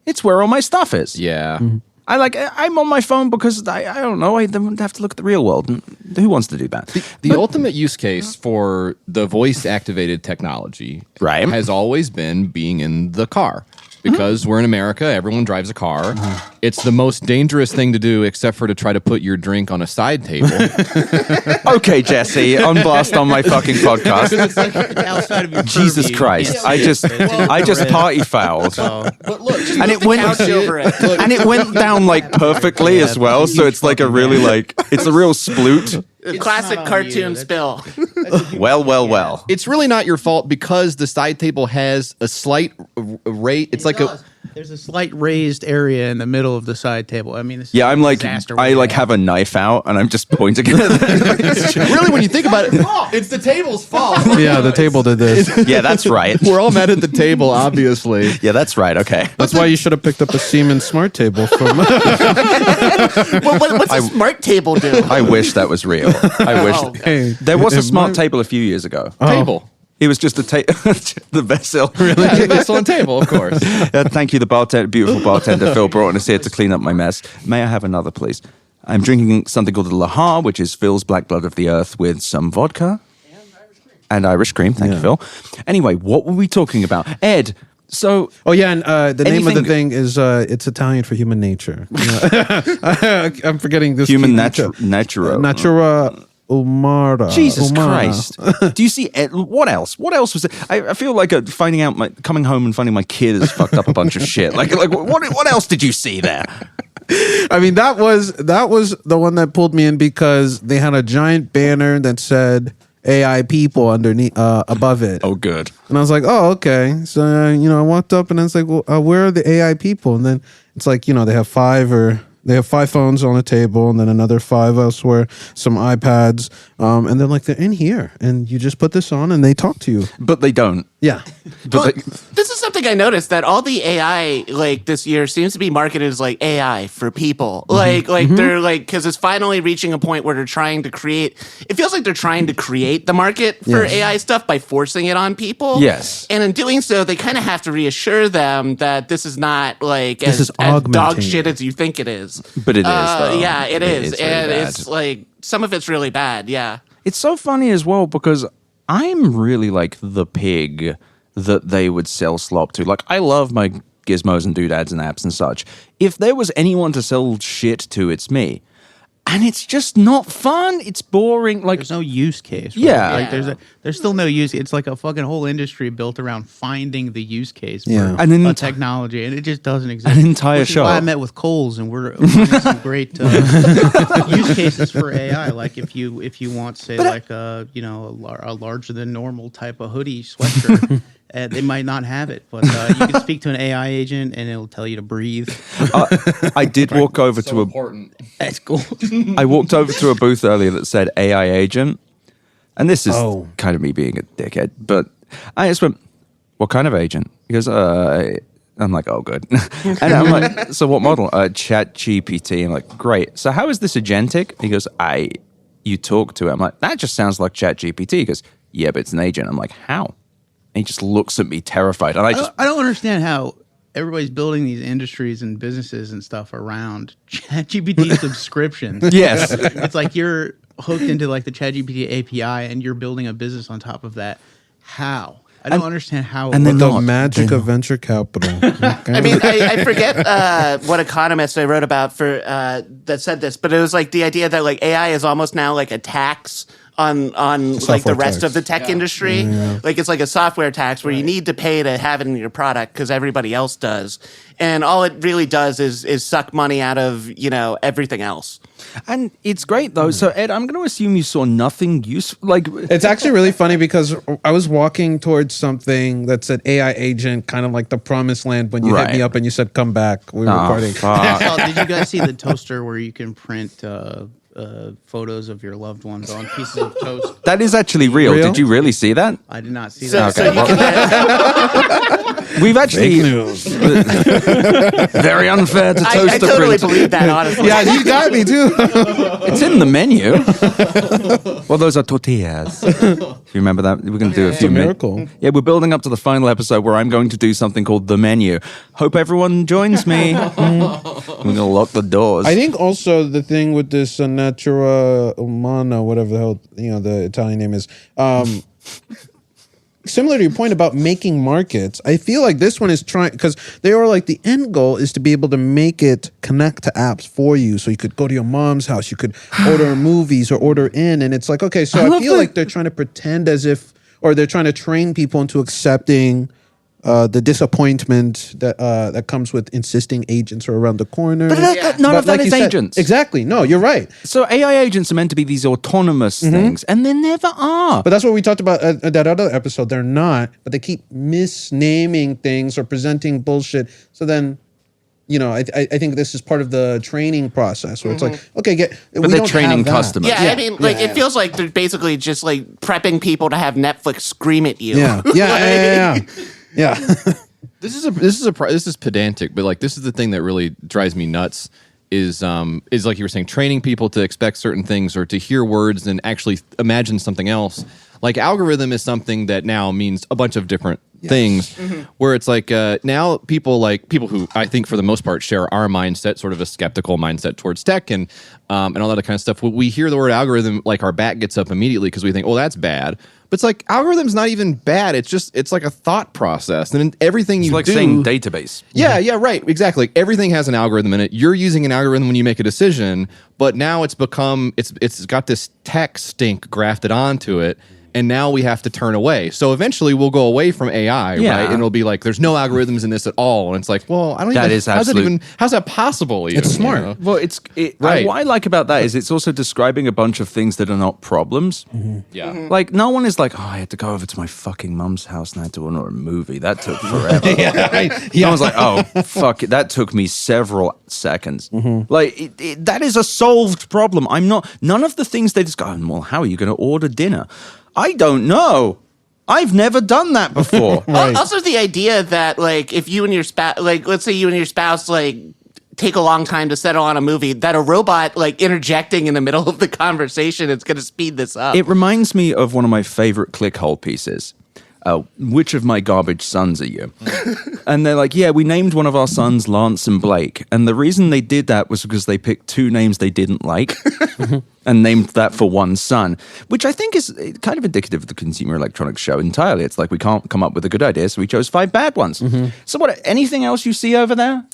It's where all my stuff is. Yeah. I'm on my phone because I don't know. I don't have to look at the real world. And who wants to do that? The ultimate use case for the voice activated technology Right. has always been being in the car. Because we're in America, everyone drives a car. It's the most dangerous thing to do, except for to try to put your drink on a side table. Okay, Jesse, on blast on my fucking podcast. It's outside of your Jesus purview. Christ! It's- I just party fouled, But look, just and it went couch over it. and it went down like perfectly as well. So it's like a really it's a real sploot. Classic not on cartoon you. spill. Well. it's really not your fault because the side table has a slight rate. It's like a There's a slight raised area in the middle of the side table. I mean, this Yeah, is I'm a like disaster I like waiting. have a knife out and I'm just pointing at it. really when you think about it, it's the table's fault. Yeah, the table did this. Yeah, that's right. We're all mad at the table, obviously. Yeah, that's right. Okay. That's why you should have picked up a Siemens smart table from. What's a smart table do? I wish that was real. I wish Oh. Hey, there was a it smart might- table a few years ago. Table. It was just the vessel. Yeah, it's on table, of course. Thank you, the beautiful bartender Phil brought us here to clean up my mess. May I have another, please? I'm drinking something called the Lahar, which is Phil's Black Blood of the Earth with some vodka. And Irish cream. Thank you, Phil. Anyway, what were we talking about? Ed, so... Oh yeah, and the name of the Anything- thing is it's Italian for human nature. I'm forgetting this. Human key natura. Natura umara. Jesus umana. Christ. Do you see... Ed, what else? What else was it? I feel like finding out... coming home and finding my kid has fucked up a bunch of shit. Like what else did you see there? I mean, that was the one that pulled me in because they had a giant banner that said AI people underneath, above it. Oh, good. And I was like, oh, okay. So, I walked up and it's like, well, where are the AI people? And then it's like, they have five phones on the table and then another 5 elsewhere, some iPads. And they're like, they're in here. And you just put this on and they talk to you. But they don't. Yeah. Well, this is something I noticed that all the AI this year seems to be marketed as like AI for people. They're because it's finally reaching a point where they're trying to create. It feels like they're trying to create the market for Yes. AI stuff by forcing it on people. Yes. and in doing so, they kind of have to reassure them that this is not This is as dog augmenting. shit as you think it is. But it is, though. Yeah, it is, really and bad. it's like some of it's really bad. Yeah. It's so funny as well because I'm really like the pig that they would sell slop to. Like, I love my gizmos and doodads and apps and such. If there was anyone to sell shit to, it's me. And it's just not fun. It's boring. Like, There's no use case. Right? Yeah. Like there's still no use. It's like a fucking whole industry built around finding the use case for Yeah. And then a technology, and it just doesn't exist. An entire Which is show. why I met with Coles, and we're finding some great use cases for AI. Like if you want, say, a larger than normal type of hoodie sweatshirt. They might not have it, but you can speak to an AI agent and it'll tell you to breathe. I did walk over to a. important. That's cool. I walked over to a booth earlier that said AI agent. And this is kind of me being a dickhead, but I just went, what kind of agent? He goes, I'm like, oh, good. And I'm like, so what model? ChatGPT. I'm like, great. So how is this agentic? He goes, you talk to it. I'm like, that just sounds like ChatGPT. He goes, yeah, but it's an agent. I'm like, how? And he just looks at me terrified. And I don't understand how everybody's building these industries and businesses and stuff around ChatGPT subscriptions. Yes. It's like you're hooked into like the ChatGPT API and you're building a business on top of that. How? I don't understand how. And then The magic of venture capital. I mean, I forget what economist I wrote about for that said this, but it was like the idea that like AI is almost now like a tax on like the rest of the tech industry. Like it's like a software tax where you need to pay to have it in your product because everybody else does. And all it really does is suck money out of, everything else. And it's great though. So Ed, I'm going to assume you saw nothing useful. Like it's actually really funny because I was walking towards something that said AI agent, kind of like the promised land when you hit me up and you said, come back. We were recording. Did you guys see the toaster where you can print photos of your loved ones on pieces of toast? That is actually real. Did you really see that? I did not see that. So you can We've actually very unfair to toaster I totally print. believe that, honestly. Yeah, you got me too. It's in the menu. Well, those are tortillas. If you remember that, we're going to do a few miracle. Yeah, we're building up to the final episode where I'm going to do something called the menu. Hope everyone joins me. I'm going to lock the doors. I think also the thing with this Natura Umana, whatever the hell the Italian name is, similar to your point about making markets, I feel like this one is trying, because they are like the end goal is to be able to make it connect to apps for you. So you could go to your mom's house, you could order movies or order in, and it's like, okay, so I feel like they're trying to pretend as if, or they're trying to train people into accepting the disappointment that comes with insisting agents are around the corner. But none of that is agents. Exactly. No, you're right. So AI agents are meant to be these autonomous things, and they never are. But that's what we talked about at that other episode. They're not, but they keep misnaming things or presenting bullshit. So then, I think this is part of the training process where it's like, okay, but they're training customers. Yeah, I mean, it feels like they're basically just like prepping people to have Netflix scream at you. Yeah. This is pedantic, but like this is the thing that really drives me nuts is like you were saying, training people to expect certain things or to hear words and actually imagine something else. Like algorithm is something that now means a bunch of different things, where it's like now people who I think for the most part share our mindset, sort of a skeptical mindset towards tech and all that kind of stuff. When we hear the word algorithm, like our back gets up immediately because we think, oh, that's bad. But it's like algorithm's not even bad. It's like a thought process, and everything you do. It's like saying database. Yeah, right, exactly. Everything has an algorithm in it. You're using an algorithm when you make a decision, but now it's got this tech stink grafted onto it. And now we have to turn away. So eventually we'll go away from AI, right? And it'll be like, there's no algorithms in this at all. And it's like, well, I don't that even... Is absolute, how's that possible even? It's smart. Well, right. What I like about that is it's also describing a bunch of things that are not problems. Yeah. Like, no one is like, oh, I had to go over to my fucking mum's house and I had to order a movie. That took forever. No one's like, oh, fuck it. That took me several seconds. Like, that is a solved problem. None of the things they just go, well, how are you going to order dinner? I don't know. I've never done that before. Also, the idea that, like, if you and your spouse, like, let's say you and your spouse, like, take a long time to settle on a movie, that a robot, like, interjecting in the middle of the conversation is going to speed this up. It reminds me of one of my favorite ClickHole pieces. Which of my garbage sons are you? And they're like, yeah, we named one of our sons Lance and Blake. And the reason they did that was because they picked two names they didn't like and named that for one son, which I think is kind of indicative of the Consumer Electronics Show entirely. It's like we can't come up with a good idea, so we chose 5 bad ones. So anything else you see over there?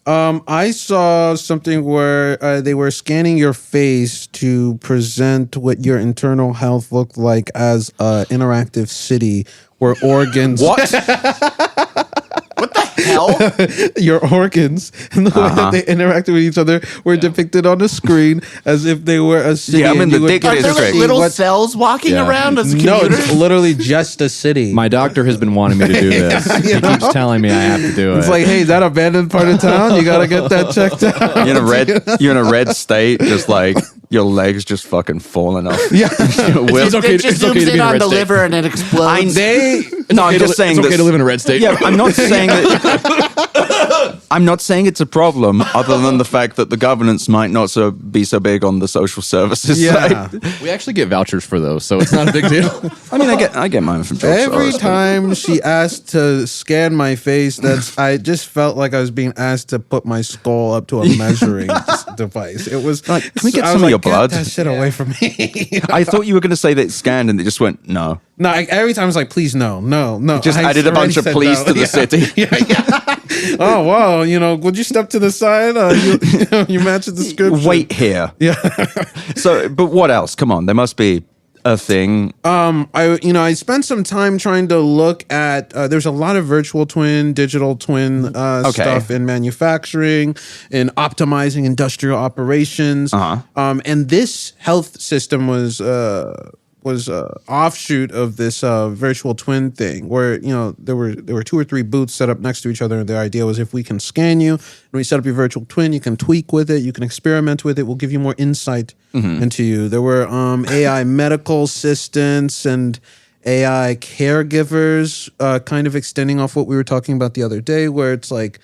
I saw something where they were scanning your face to present what your internal health looked like as an interactive city where organs... What? What the hell? Your organs and the way that they interacted with each other were depicted on the screen as if they were a city. Yeah, I'm in the dick Are there like little cells walking around as a computer? No, it's literally just a city. My doctor has been wanting me to do this. He keeps telling me I have to do it. It's like, hey, is that abandoned part of town? You got to get that checked out. You're in a red state, just like Your legs just fucking falling off. Yeah. It's okay, It just it's okay zooms to be in in a on red the state. liver and it explodes. No, I'm just saying it's okay that- to live in a red state. Yeah, I'm not saying that. I'm not saying it's a problem, other than the fact that the governance might not be so big on the social services Yeah. side. We actually get vouchers for those, so it's not a big deal. I mean, I get mine from George Every Soros, but- time she asked to scan my face, I just felt like I was being asked to put my skull up to a measuring device. It was Like, can we get I some was of your like, "Get blood?" that shit away from me. I thought you were going to say that it scanned, and it just went no. No, every time I was like, please, no. Just I added a bunch already of said please no. to the city. Oh, wow. Would you step to the side? You match the description. Wait here. Yeah. So, but what else? Come on, there must be a thing. I spent some time trying to look at. There's a lot of virtual twin, digital twin stuff in manufacturing, in optimizing industrial operations. And this health system was offshoot of this virtual twin thing, where there were 2 or 3 booths set up next to each other, and the idea was if we can scan you and we set up your virtual twin, you can tweak with it, you can experiment with it, we'll give you more insight into you. There were AI medical assistants and AI caregivers, kind of extending off what we were talking about the other day, where it's like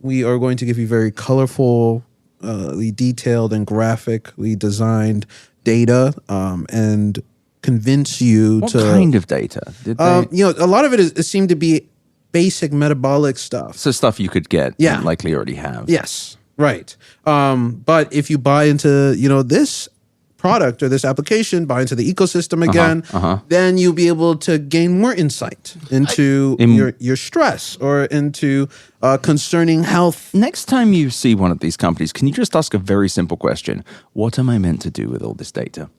we are going to give you very colorful, detailed and graphically designed data and convince you What to kind of data? Did they? a lot of it seemed to be basic metabolic stuff. So stuff you could get, Yeah. and likely already have. Yes, right. But if you buy into this product or this application, buy into the ecosystem again, then you'll be able to gain more insight into your stress or into concerning health. Next time you see one of these companies, can you just ask a very simple question? What am I meant to do with all this data?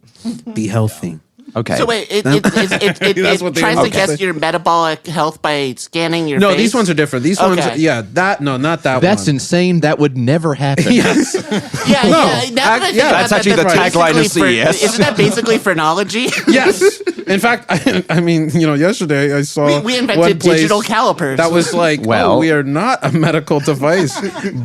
Be healthy. Okay. So wait, it That's what they tries to want. guess your metabolic health by scanning your No, face? these ones are different. These ones, not that That's one. insane. That would never happen. Yes. Yeah, now that I think about that's that, actually the tagline of basically for- CES. Isn't that basically phrenology? Yes. In fact, I mean, yesterday I saw We one invented place digital calipers. that was like, Well- we are not a medical device,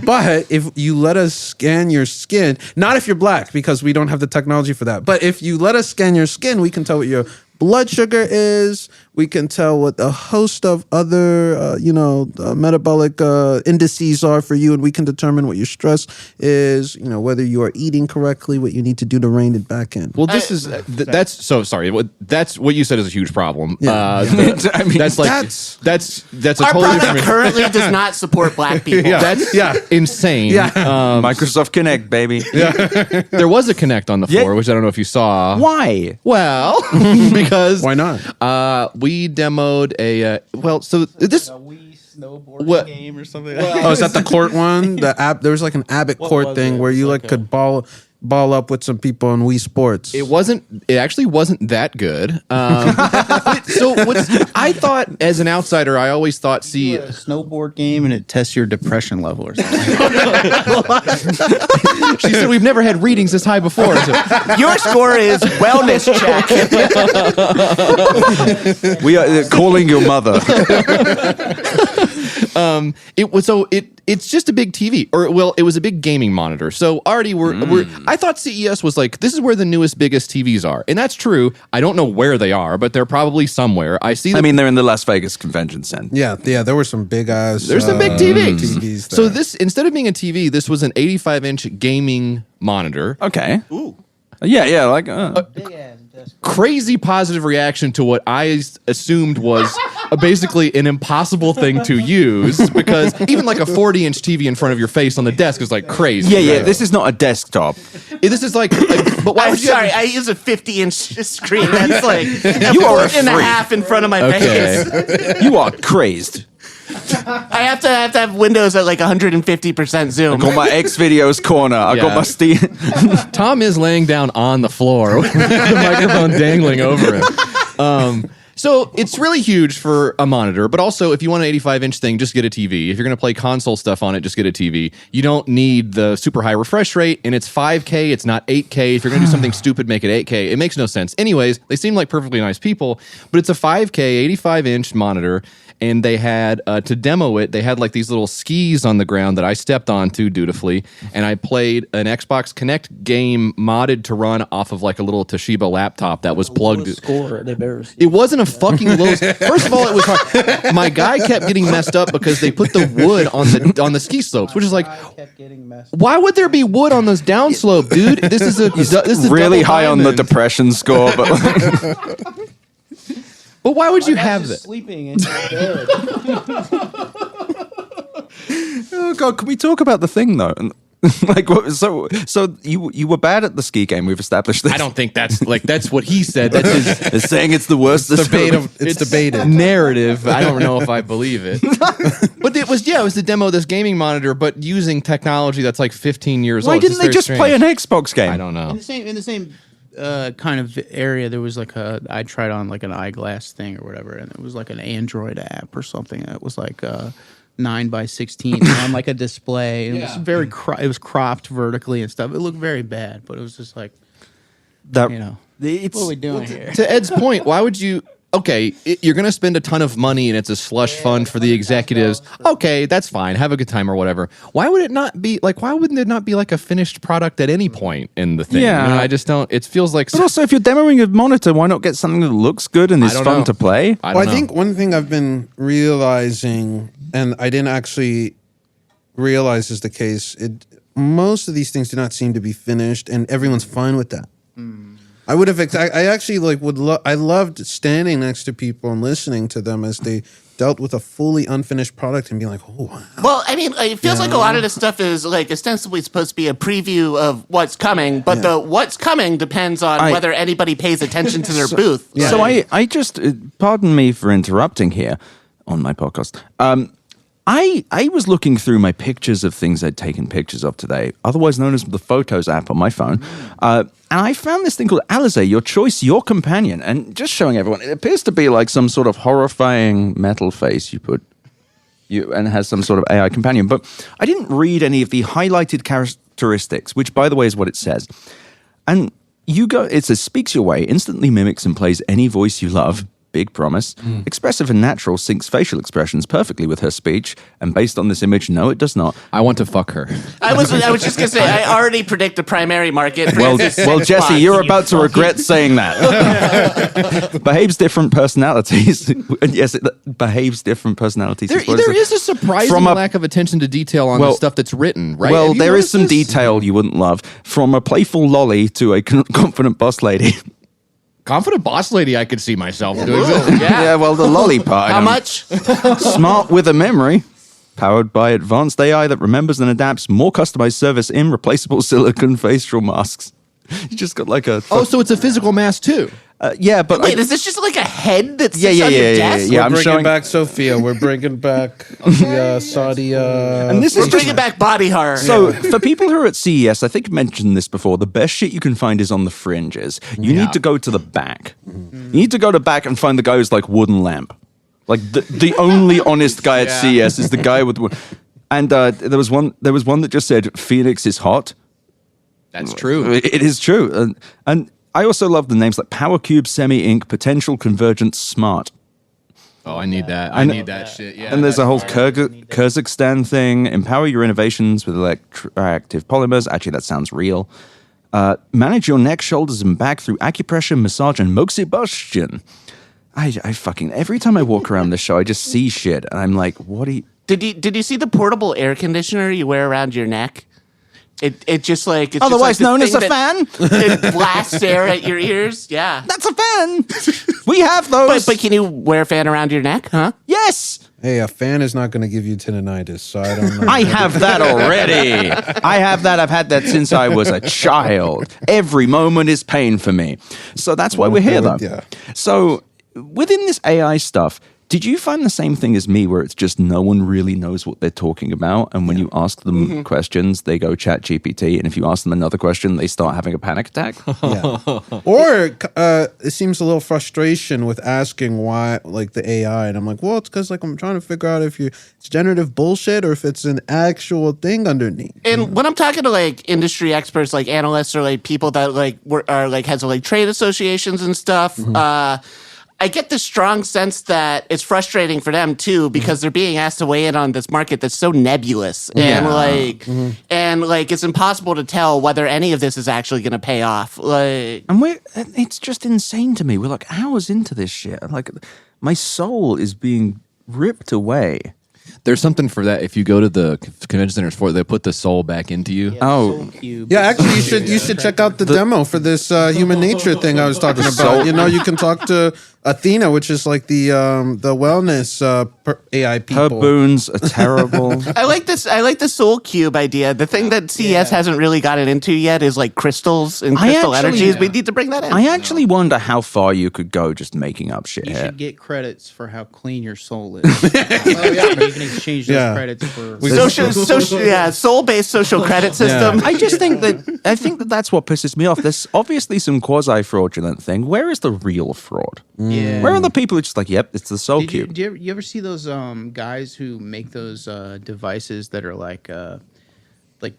but if you let us scan your skin, not if you're black because we don't have the technology for that, but if you let us scan your skin, we can tell what your blood sugar is. We can tell what a host of other, metabolic indices are for you, and we can determine what your stress is. Whether you are eating correctly, what you need to do to rein it back in. Well, this is that's so sorry. That's what you said is a huge problem. Yeah. I mean, that's like that's- that's a Our totally product different. currently does not support black people. That's Yeah. insane. Yeah. Microsoft Connect, baby. There was a Connect on the floor, which I don't know if you saw. Why? Well, because Why not? we demoed a so this Wii snowboard What- game or something. Oh, is that the court one? The app. There was like an Abbott What court was thing it? where It you was like like could ball up with some people in Wii Sports. it actually wasn't that good. I thought as an outsider, I always thought a snowboard game and it tests your depression level or something. she said we've never had readings this high before. So Your score is wellness check. We are calling your mother. it's just a big TV, it was a big gaming monitor. So already I thought CES was like, this is where the newest, biggest TVs are, and that's true. I don't know where they are, but they're probably somewhere. I see. I mean, they're in the Las Vegas Convention Center. Yeah. There were some big ass. There's some big TVs. TVs So there. this, instead of being a TV, this was an 85-inch gaming monitor. Okay. Ooh. Yeah, like. Crazy positive reaction to what I assumed was basically an impossible thing to use, because even like a 40-inch TV in front of your face on the desk is like crazy. Yeah. This is not a desktop. This is like but why I'm would you sorry, have- I use a 50-inch screen. That's like You a are a foot and a freak. half in front of my Okay. face. You are crazed. I have to have Windows at like 150% zoom. I got my X videos corner. I got Yeah. my Steam. Tom is laying down on the floor with the microphone dangling over him. So it's really huge for a monitor, but also if you want an 85-inch thing, just get a TV. If you're going to play console stuff on it, just get a TV. You don't need the super high refresh rate, and it's 5K, it's not 8K. If you're going to do something stupid, make it 8K. It makes no sense. Anyways, they seem like perfectly nice people, but it's a 5K, 85-inch monitor, and they had to demo it. They had like these little skis on the ground that I stepped onto dutifully, and I played an Xbox Kinect game modded to run off of like a little Toshiba laptop that was plugged. Score the Bears. It wasn't a fucking low. First of all, it was hard. My guy kept getting messed up because they put the wood on the ski slopes, which is like, why would there be wood on this downslope, dude? This is really double high on the diamond. depression score, but But why would you have that? Sleeping in your bed. oh god, can we talk about the thing though? Like, so you were bad at the ski game. We've established this. I don't think that's what he said. That's his They're saying it's the worst. It's debated. narrative. I don't know if I believe it. But it was the demo of this gaming monitor, but using technology that's like 15 years Why old. didn't they just play an Xbox game? I don't know. In the same kind of area, there was like I tried on like an eyeglass thing or whatever, and it was like an Android app or something. It was like 9x16 on like a display. It was very it was cropped vertically and stuff. It looked very bad, but it was just like That what are we doing here? To Ed's point, why would you? Okay, you're going to spend a ton of money and it's a slush fund for the executives. Okay, that's fine. Have a good time or whatever. Why would it not be like? Why wouldn't it not be like a finished product at any point in the thing? Yeah. You know, I just don't. It feels like. But also, if you're demoing a monitor, why not get something that looks good and is don't fun know. to play? I think one thing I've been realizing, and I didn't actually realize is the case, most of these things do not seem to be finished, and everyone's fine with that. I would have. I actually like would. I loved standing next to people and listening to them as they dealt with a fully unfinished product and being like, "Oh, wow." Well, I mean, it feels like a lot of this stuff is like ostensibly supposed to be a preview of what's coming, but the what's coming depends on whether anybody pays attention to their booth. Yeah. So I just pardon me for interrupting here on my podcast. I was looking through my pictures of things I'd taken pictures of today, otherwise known as the Photos app on my phone, and I found this thing called Alize, Your Choice, Your Companion, and just showing everyone, it appears to be like some sort of horrifying metal face and has some sort of AI companion, but I didn't read any of the highlighted characteristics, which, by the way, is what it says. And it says, speaks your way, instantly mimics and plays any voice you love. Big promise. Expressive and natural, syncs facial expressions perfectly with her speech. And based on this image, no, it does not. I want to fuck her. I was just gonna say I already predict the primary market. Well, Jesse, you're about to regret saying that. Behaves different personalities. Yes, it behaves different personalities. There is a surprising lack of attention to detail on the stuff that's written, right? Well, there is some detail you wouldn't love. From a playful lolly to a confident boss lady. Confident boss lady, I could see myself doing. Yeah, well, the lolly part. How much? Smart with a memory. Powered by advanced AI that remembers and adapts more customized service in replaceable silicon facial masks. You just got like a... so it's a physical mask too. Yeah, but... Wait, is this just like a head that sits on your desk? Yeah, We're I'm bringing showing... back Sophia. We're bringing back the Saudi. And this is We're bringing back body horror. So, for people who are at CES, I think I mentioned this before, the best shit you can find is on the fringes. You need to go to the back. You need to go to the back and find the guy who's like wooden lamp. Like, the only honest guy at CES is the guy with... And there was one that just said, Phoenix is hot. That's true. It is true. And I also love the names like Power Cube, Semi Inc., Potential, Convergent, Smart. Oh, I need that. I need that shit. Yeah. And there's a whole Kyrgyzstan thing. Empower your innovations with electroactive polymers. Actually, that sounds real. Manage your neck, shoulders, and back through acupressure, massage, and moxibustion. I fucking... Every time I walk around this show, I just see shit. And I'm like, what are you... Did you see the portable air conditioner you wear around your neck? It just like it's Otherwise just like known this as a thing fan? It blasts air at your ears. Yeah, That's a fan. We have those. but can you wear a fan around your neck? Huh? Yes. Hey, a fan is not going to give you tendonitis, so I don't know. I have that already. I have that. I've had that since I was a child. Every moment is pain for me. So that's why we're here, though. Yeah. So within this AI stuff, did you find the same thing as me where it's just no one really knows what they're talking about? And when you ask them questions, they go chat GPT. And if you ask them another question, they start having a panic attack? Yeah. Or it seems a little frustration with asking why, like the AI. And I'm like, well, it's because like I'm trying to figure out if it's generative bullshit or if it's an actual thing underneath. And when I'm talking to like industry experts, like analysts or like people that like are like heads of like trade associations and stuff, I get the strong sense that it's frustrating for them too because they're being asked to weigh in on this market that's so nebulous and like it's impossible to tell whether any of this is actually going to pay off. Like, And it's just insane to me. We're like hours into this shit. Like, my soul is being ripped away. There's something for that. If you go to the convention centers for it, they put the soul back into you. Yeah, actually, you should check out the demo for this human nature thing I was talking about. You know, you can talk to Athena, which is like the wellness AI people. Her boons are terrible. I like the soul cube idea. The thing that CES hasn't really gotten into yet is like crystals and crystal energies. We need to bring that in. I actually wonder how far you could go just making up shit. You should get credits for how clean your soul is. You can exchange those credits for soul-based social credit system. I think that's what pisses me off. There's obviously some quasi-fraudulent thing. Where is the real fraud? Yeah. Where are the people who just like, yep, it's the soul cube? Do you ever see those guys who make those devices that are like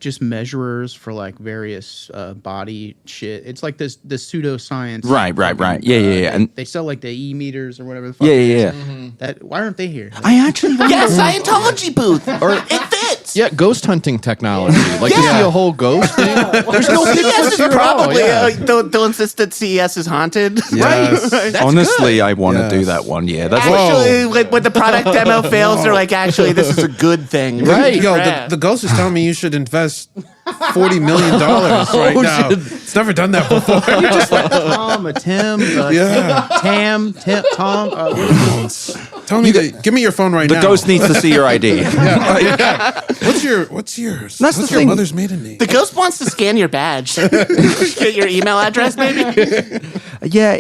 just measurers for like various body shit? It's like this pseudoscience. Right. Yeah. And they sell like the e-meters or whatever the fuck. Yeah. Mm-hmm. Why aren't they here? I actually Yeah, Scientology booth. It fits. Yeah, ghost hunting technology. Like you see a whole ghost thing. There's no CES is pictures probably at all. they'll insist that CES is haunted. Yes. That's honestly, good. I want to do that one. Yeah, that's Actually, when the product demo fails, they're like, actually, this is a good thing. Right. Yo, the ghost is telling me you should invest $40 million right now. It's never done that before. You're just like Tom, Tim, Tom. Tell me, give me your phone right now. the ghost needs to see your ID. What's yours? That's What's the your thing. mother's maiden name? The ghost wants to scan your badge. Get your email address, maybe. Yeah,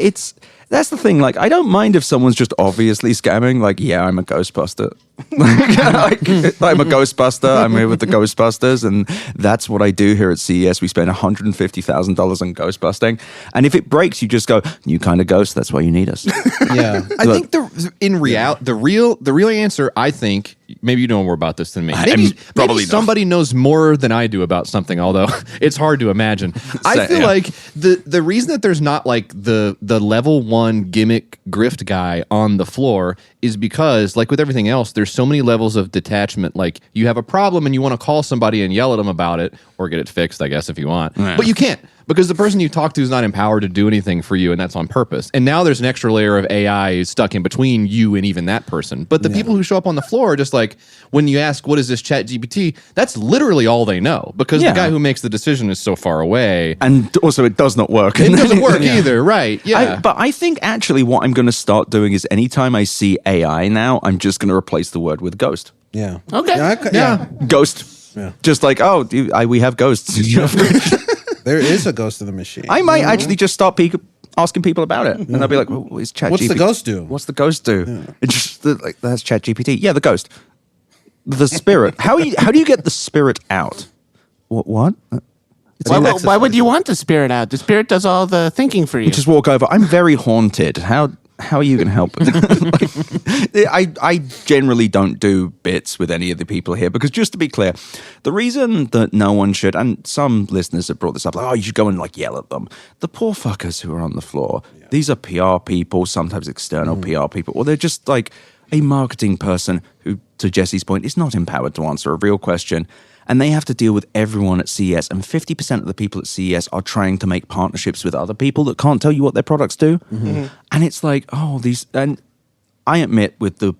that's the thing. Like, I don't mind if someone's just obviously scamming. Like, yeah, I'm a Ghostbuster. I'm a Ghostbuster. I'm here with the Ghostbusters, and that's what I do here at CES. We spend $150,000 on ghostbusting, and if it breaks, you just go, new kind of ghost. That's why you need us. Yeah. I think the real answer, I think, maybe you know more about this than me. Maybe somebody knows more than I do about something, although it's hard to imagine. I feel like the reason that there's not like the level 1 gimmick grift guy on the floor is because, like with everything else, there's so many levels of detachment. Like, you have a problem and you want to call somebody and yell at them about it, or get it fixed, I guess, if you want. Yeah. But you can't, because the person you talk to is not empowered to do anything for you, and that's on purpose. And now there's an extra layer of AI stuck in between you and even that person. But the people who show up on the floor are just like, when you ask, what is this Chat GPT? That's literally all they know, because the guy who makes the decision is so far away. And also, it does not work. It doesn't work either, right? Yeah. But I think actually what I'm going to start doing is anytime I see AI now, I'm just going to replace the word with ghost. Yeah. Okay. Yeah. Ghost. Yeah. Just like, we have ghosts. There is a ghost in the machine. I might actually just start asking people about it. And I'll be like, well, is ChatGPT? What's the ghost do? What's the ghost do? Yeah. It's just like, that's ChatGPT. Yeah, the ghost. The spirit. How do you get the spirit out? What? Why would you want the spirit out? The spirit does all the thinking for you. You just walk over. I'm very haunted. How are you going to help? I generally don't do bits with any of the people here, because just to be clear, the reason that no one should, and some listeners have brought this up, like, you should go and like yell at them. The poor fuckers who are on the floor. Yeah. These are PR people, sometimes external PR people, or they're just like a marketing person who, to Jesse's point, is not empowered to answer a real question. And they have to deal with everyone at CES. And 50% of the people at CES are trying to make partnerships with other people that can't tell you what their products do. Mm-hmm. And it's like, and I admit, with the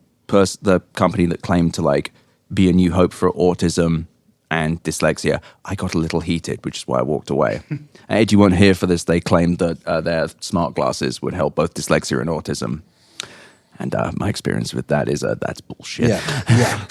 company that claimed to like be a new hope for autism and dyslexia, I got a little heated, which is why I walked away. Ed, you weren't here for this. They claimed that their smart glasses would help both dyslexia and autism. And my experience with that is that's bullshit. Yeah.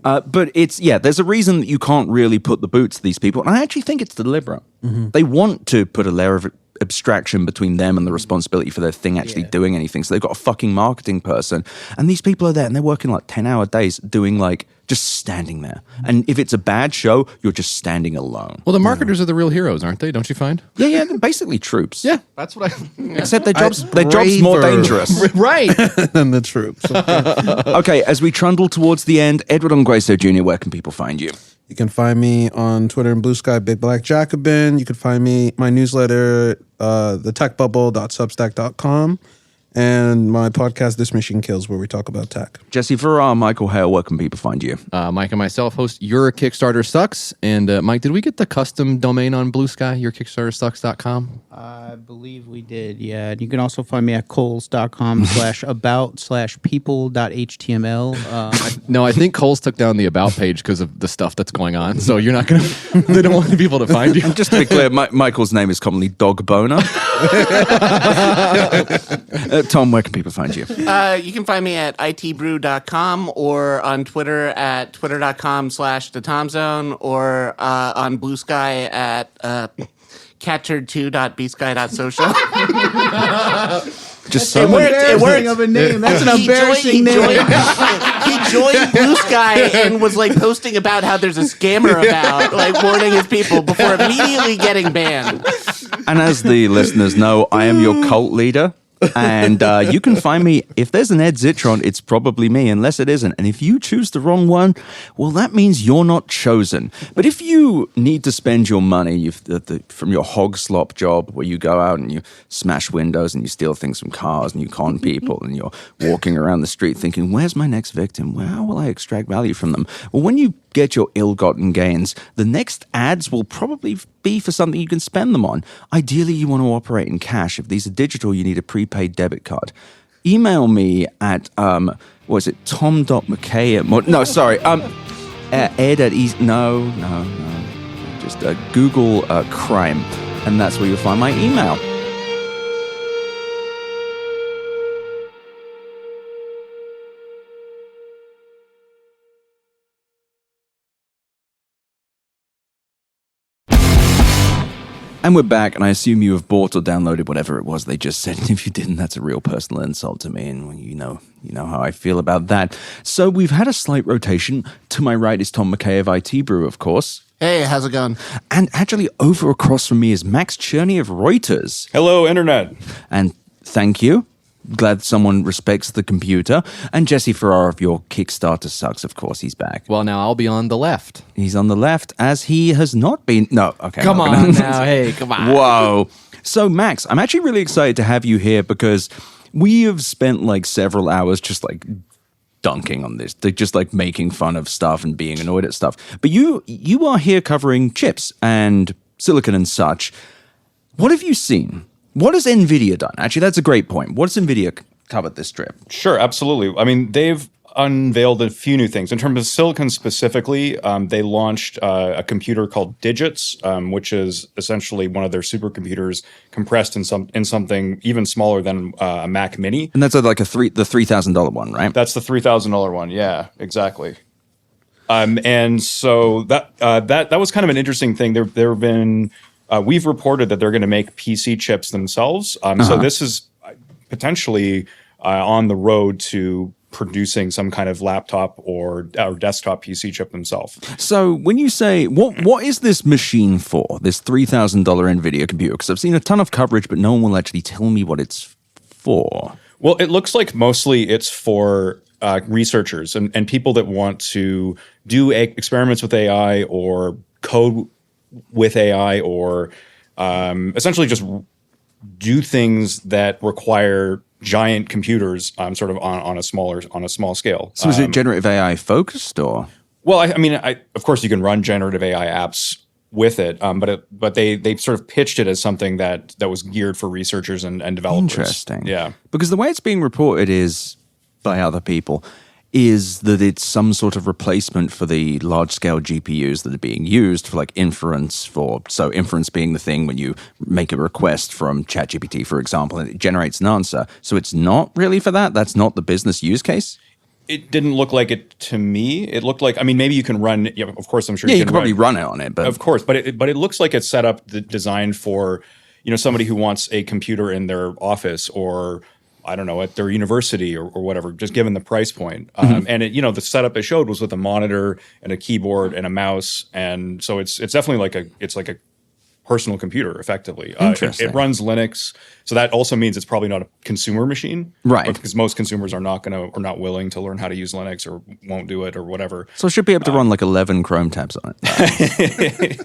But there's a reason that you can't really put the boot to these people. And I actually think it's deliberate. Mm-hmm. They want to put a layer of abstraction between them and the responsibility for their thing actually doing anything. So they've got a fucking marketing person. And these people are there and they're working like 10-hour days doing like just standing there. And if it's a bad show, you're just standing alone. Well, the marketers are the real heroes, aren't they? Don't you find? Yeah, they're basically troops. Yeah, that's what Except their job's more dangerous. Right. than the troops. Okay, as we trundle towards the end, Ed Ongweso Jr., where can people find you? You can find me on Twitter and Blue Sky, Big Black Jacobin. You can find my newsletter, thetechbubble.substack.com. and my podcast, This Machine Kills, where we talk about tech. Jesse Farrar, Michael Hale, where can people find you? Mike and myself host Your Kickstarter Sucks. And Mike, did we get the custom domain on Blue Sky, yourkickstartersucks.com? I believe we did, yeah. And you can also find me at coles.com/about/people.html. No, I think Coles took down the About page because of the stuff that's going on. So you're not going to, they don't want people to find you. And just to be clear, Michael's name is commonly Dog Boner. Tom, where can people find you? You can find me at itbrew.com or on Twitter at twitter.com/thetomzone or on Blue Sky at catturd2.bsky.social. Just so It many. works of a name. That's an embarrassing name. He joined Blue Sky and was like posting about how there's a scammer about, like warning his people before immediately getting banned. And as the listeners know, I am your cult leader. And you can find me, if there's an Ed Zitron, it's probably me, unless it isn't. And if you choose the wrong one, well, that means you're not chosen. But if you need to spend your money from your hog slop job, where you go out and you smash windows and you steal things from cars and you con people and you're walking around the street thinking, where's my next victim? How will I extract value from them? Well, when you get your ill-gotten gains, the next ads will probably be for something you can spend them on. Ideally, you want to operate in cash. If these are digital, you need a prepaid debit card. Email me at, tom.mckay at... Ed at East... No. Just Google crime, and that's where you'll find my email. And we're back, and I assume you have bought or downloaded whatever it was they just said. And if you didn't, that's a real personal insult to me, and you know how I feel about that. So we've had a slight rotation. To my right is Tom McKay of ITBrew, of course. Hey, how's it going? And actually over across from me is Max Cherney of Reuters. Hello, Internet. And thank you. Glad someone respects the computer. And Jesse Farrar of Your Kickstarter Sucks, of course, he's back. Well, now I'll be on the left. He's on the left, as he has not been... No, okay. Come on now, hey, come on. Whoa. So, Max, I'm actually really excited to have you here because we have spent like several hours just like dunking on this. They're just like making fun of stuff and being annoyed at stuff. But you are here covering chips and silicon and such. What have you seen? What has NVIDIA done? Actually, that's a great point. What has NVIDIA covered this trip? Sure, absolutely. I mean, they've unveiled a few new things. In terms of silicon specifically, they launched a computer called Digits, which is essentially one of their supercomputers compressed in something even smaller than a Mac Mini. And that's like the $3,000 one, right? That's the $3,000 one. Yeah, exactly. And so that was kind of an interesting thing. There have been... we've reported that they're going to make PC chips themselves. So this is potentially on the road to producing some kind of laptop or desktop PC chip themselves. So when you say, what is this machine for, this $3,000 NVIDIA computer? Because I've seen a ton of coverage, but no one will actually tell me what it's for. Well, it looks like mostly it's for researchers and people that want to do experiments with AI or code with AI or essentially just do things that require giant computers sort of on a small scale. So is it generative AI focused or? Well, I mean, of course you can run generative AI apps with it, but they sort of pitched it as something that was geared for researchers and developers. Interesting. Yeah. Because the way it's being reported is by other people is that it's some sort of replacement for the large-scale GPUs that are being used for like inference so inference being the thing when you make a request from ChatGPT, for example, and it generates an answer. So it's not really for that? That's not the business use case? It didn't look like it to me. It looked like, I mean, maybe you can run, of course, I'm sure you can probably run it on it. But of course, but it looks like it's set up designed for, somebody who wants a computer in their office or I don't know, at their university or whatever, just given the price point. And the setup it showed was with a monitor and a keyboard and a mouse. And so it's definitely like a personal computer, effectively. Interesting. It runs Linux. So that also means it's probably not a consumer machine. Right. Because most consumers are not willing to learn how to use Linux or won't do it or whatever. So it should be able to run like 11 Chrome tabs on it.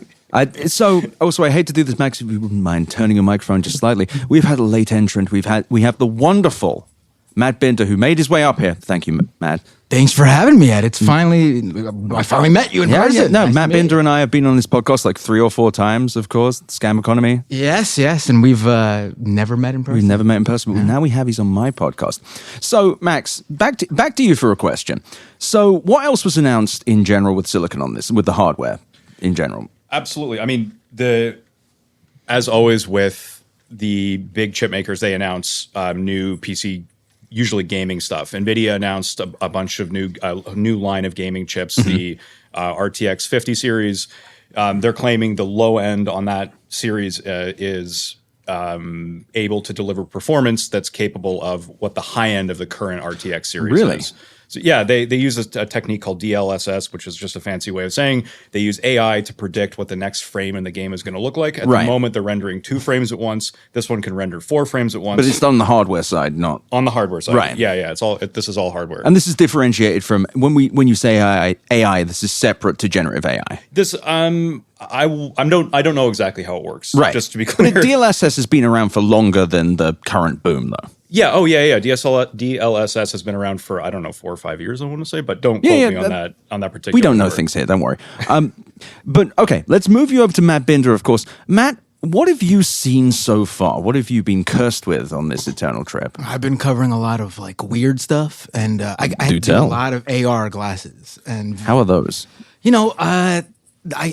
So, also, I hate to do this, Max, if you wouldn't mind turning your microphone just slightly. We've had a late entrant. We have the wonderful Matt Binder, who made his way up here. Thank you, Matt. Thanks for having me, Ed. I finally met you in person. Yeah, no, Nice Matt Binder and I have been on this podcast like 3 or 4 times, of course. Scam Economy. Yes, and we've never met in person. We've never met in person, but now we have. He's on my podcast. So, Max, back to you for a question. So, what else was announced in general with Silicon on this, with the hardware in general? Absolutely. I mean, as always with the big chip makers, they announce new PC, usually gaming stuff. NVIDIA announced a bunch of new line of gaming chips, the RTX 50 series. They're claiming the low end on that series is able to deliver performance that's capable of what the high end of the current RTX series is. So yeah, they use a technique called DLSS, which is just a fancy way of saying they use AI to predict what the next frame in the game is going to look like. At the moment, they're rendering 2 frames at once. This one can render 4 frames at once. But it's on the hardware side, not on the hardware side. Right. Yeah. This is all hardware. And this is differentiated from when you say AI, this is separate to generative AI. This I don't know exactly how it works. Right. Just to be clear, but DLSS has been around for longer than the current boom, though. Yeah. Oh, yeah. DLSS has been around for, I don't know, 4 or 5 years, I want to say, but don't quote me on that particular. We don't know things here. Don't worry. But okay, let's move you over to Matt Binder, of course. Matt, what have you seen so far? What have you been cursed with on this Eternal trip? I've been covering a lot of like weird stuff, and I do a lot of AR glasses. And how are those? You know, I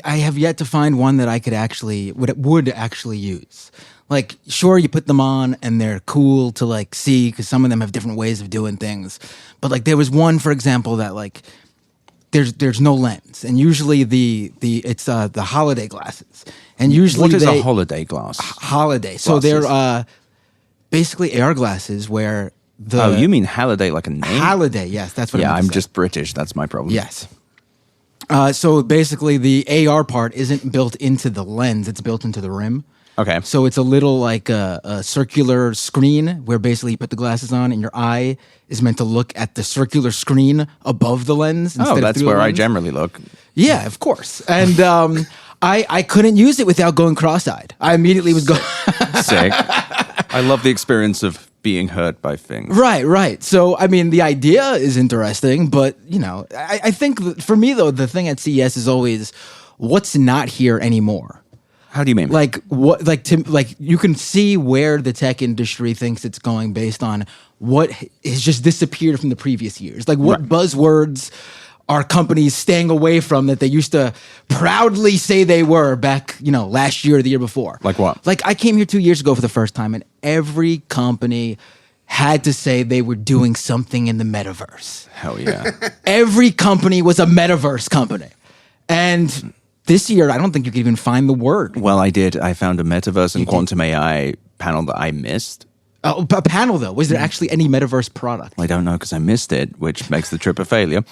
have yet to find one that I could would actually use. Like, sure, you put them on and they're cool to like see because some of them have different ways of doing things. But like, there was one, for example, that like there's no lens, and usually it's the holiday glasses, and usually what is a holiday glass? Holiday. So they're basically AR glasses where you mean Halliday like a name? Halliday, yes, that's what. I'm just British. That's my problem. Yes. So basically, the AR part isn't built into the lens; it's built into the rim. Okay. So it's a little like a circular screen where basically you put the glasses on and your eye is meant to look at the circular screen above the lens. Oh, that's where I generally look. Yeah, of course. And I couldn't use it without going cross-eyed. I immediately was going... Sick. I love the experience of being hurt by things. Right. So, I mean, the idea is interesting, but, you know, I think for me, though, the thing at CES is always what's not here anymore. How do you mean? Like what? Like you can see where the tech industry thinks it's going based on what has just disappeared from the previous years. Like what buzzwords are companies staying away from that they used to proudly say they were back, last year or the year before. Like what? Like I came here 2 years ago for the first time, and every company had to say they were doing something in the metaverse. Hell yeah! Every company was a metaverse company, and this year, I don't think you could even find the word. Well, I did. I found a metaverse and quantum AI panel that I missed. Oh, a panel, though. Was there actually any metaverse product? I don't know because I missed it, which makes the trip a failure.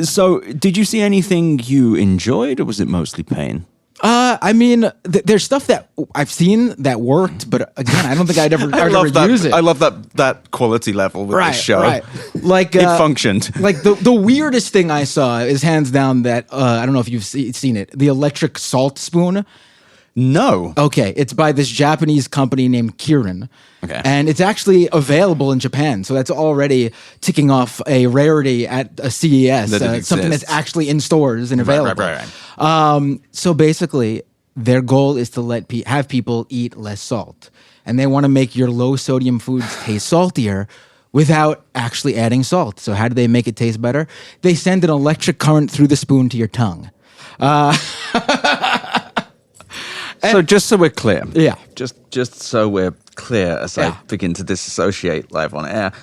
So, did you see anything you enjoyed, or was it mostly pain? I mean, there's stuff that I've seen that worked, but again, I don't think I'd ever use it. I love that quality level with this show. Right. Like it functioned. Like the weirdest thing I saw is hands down that I don't know if you've seen it, the electric salt spoon. No. Okay, it's by this Japanese company named Kirin. Okay. And it's actually available in Japan. So that's already ticking off a rarity at a CES. Something that's actually in stores and available. Right. So basically, their goal is to have people eat less salt. And they want to make your low sodium foods taste saltier without actually adding salt. So how do they make it taste better? They send an electric current through the spoon to your tongue. So just so we're clear. Yeah. Just so we're clear as I begin to disassociate live on air.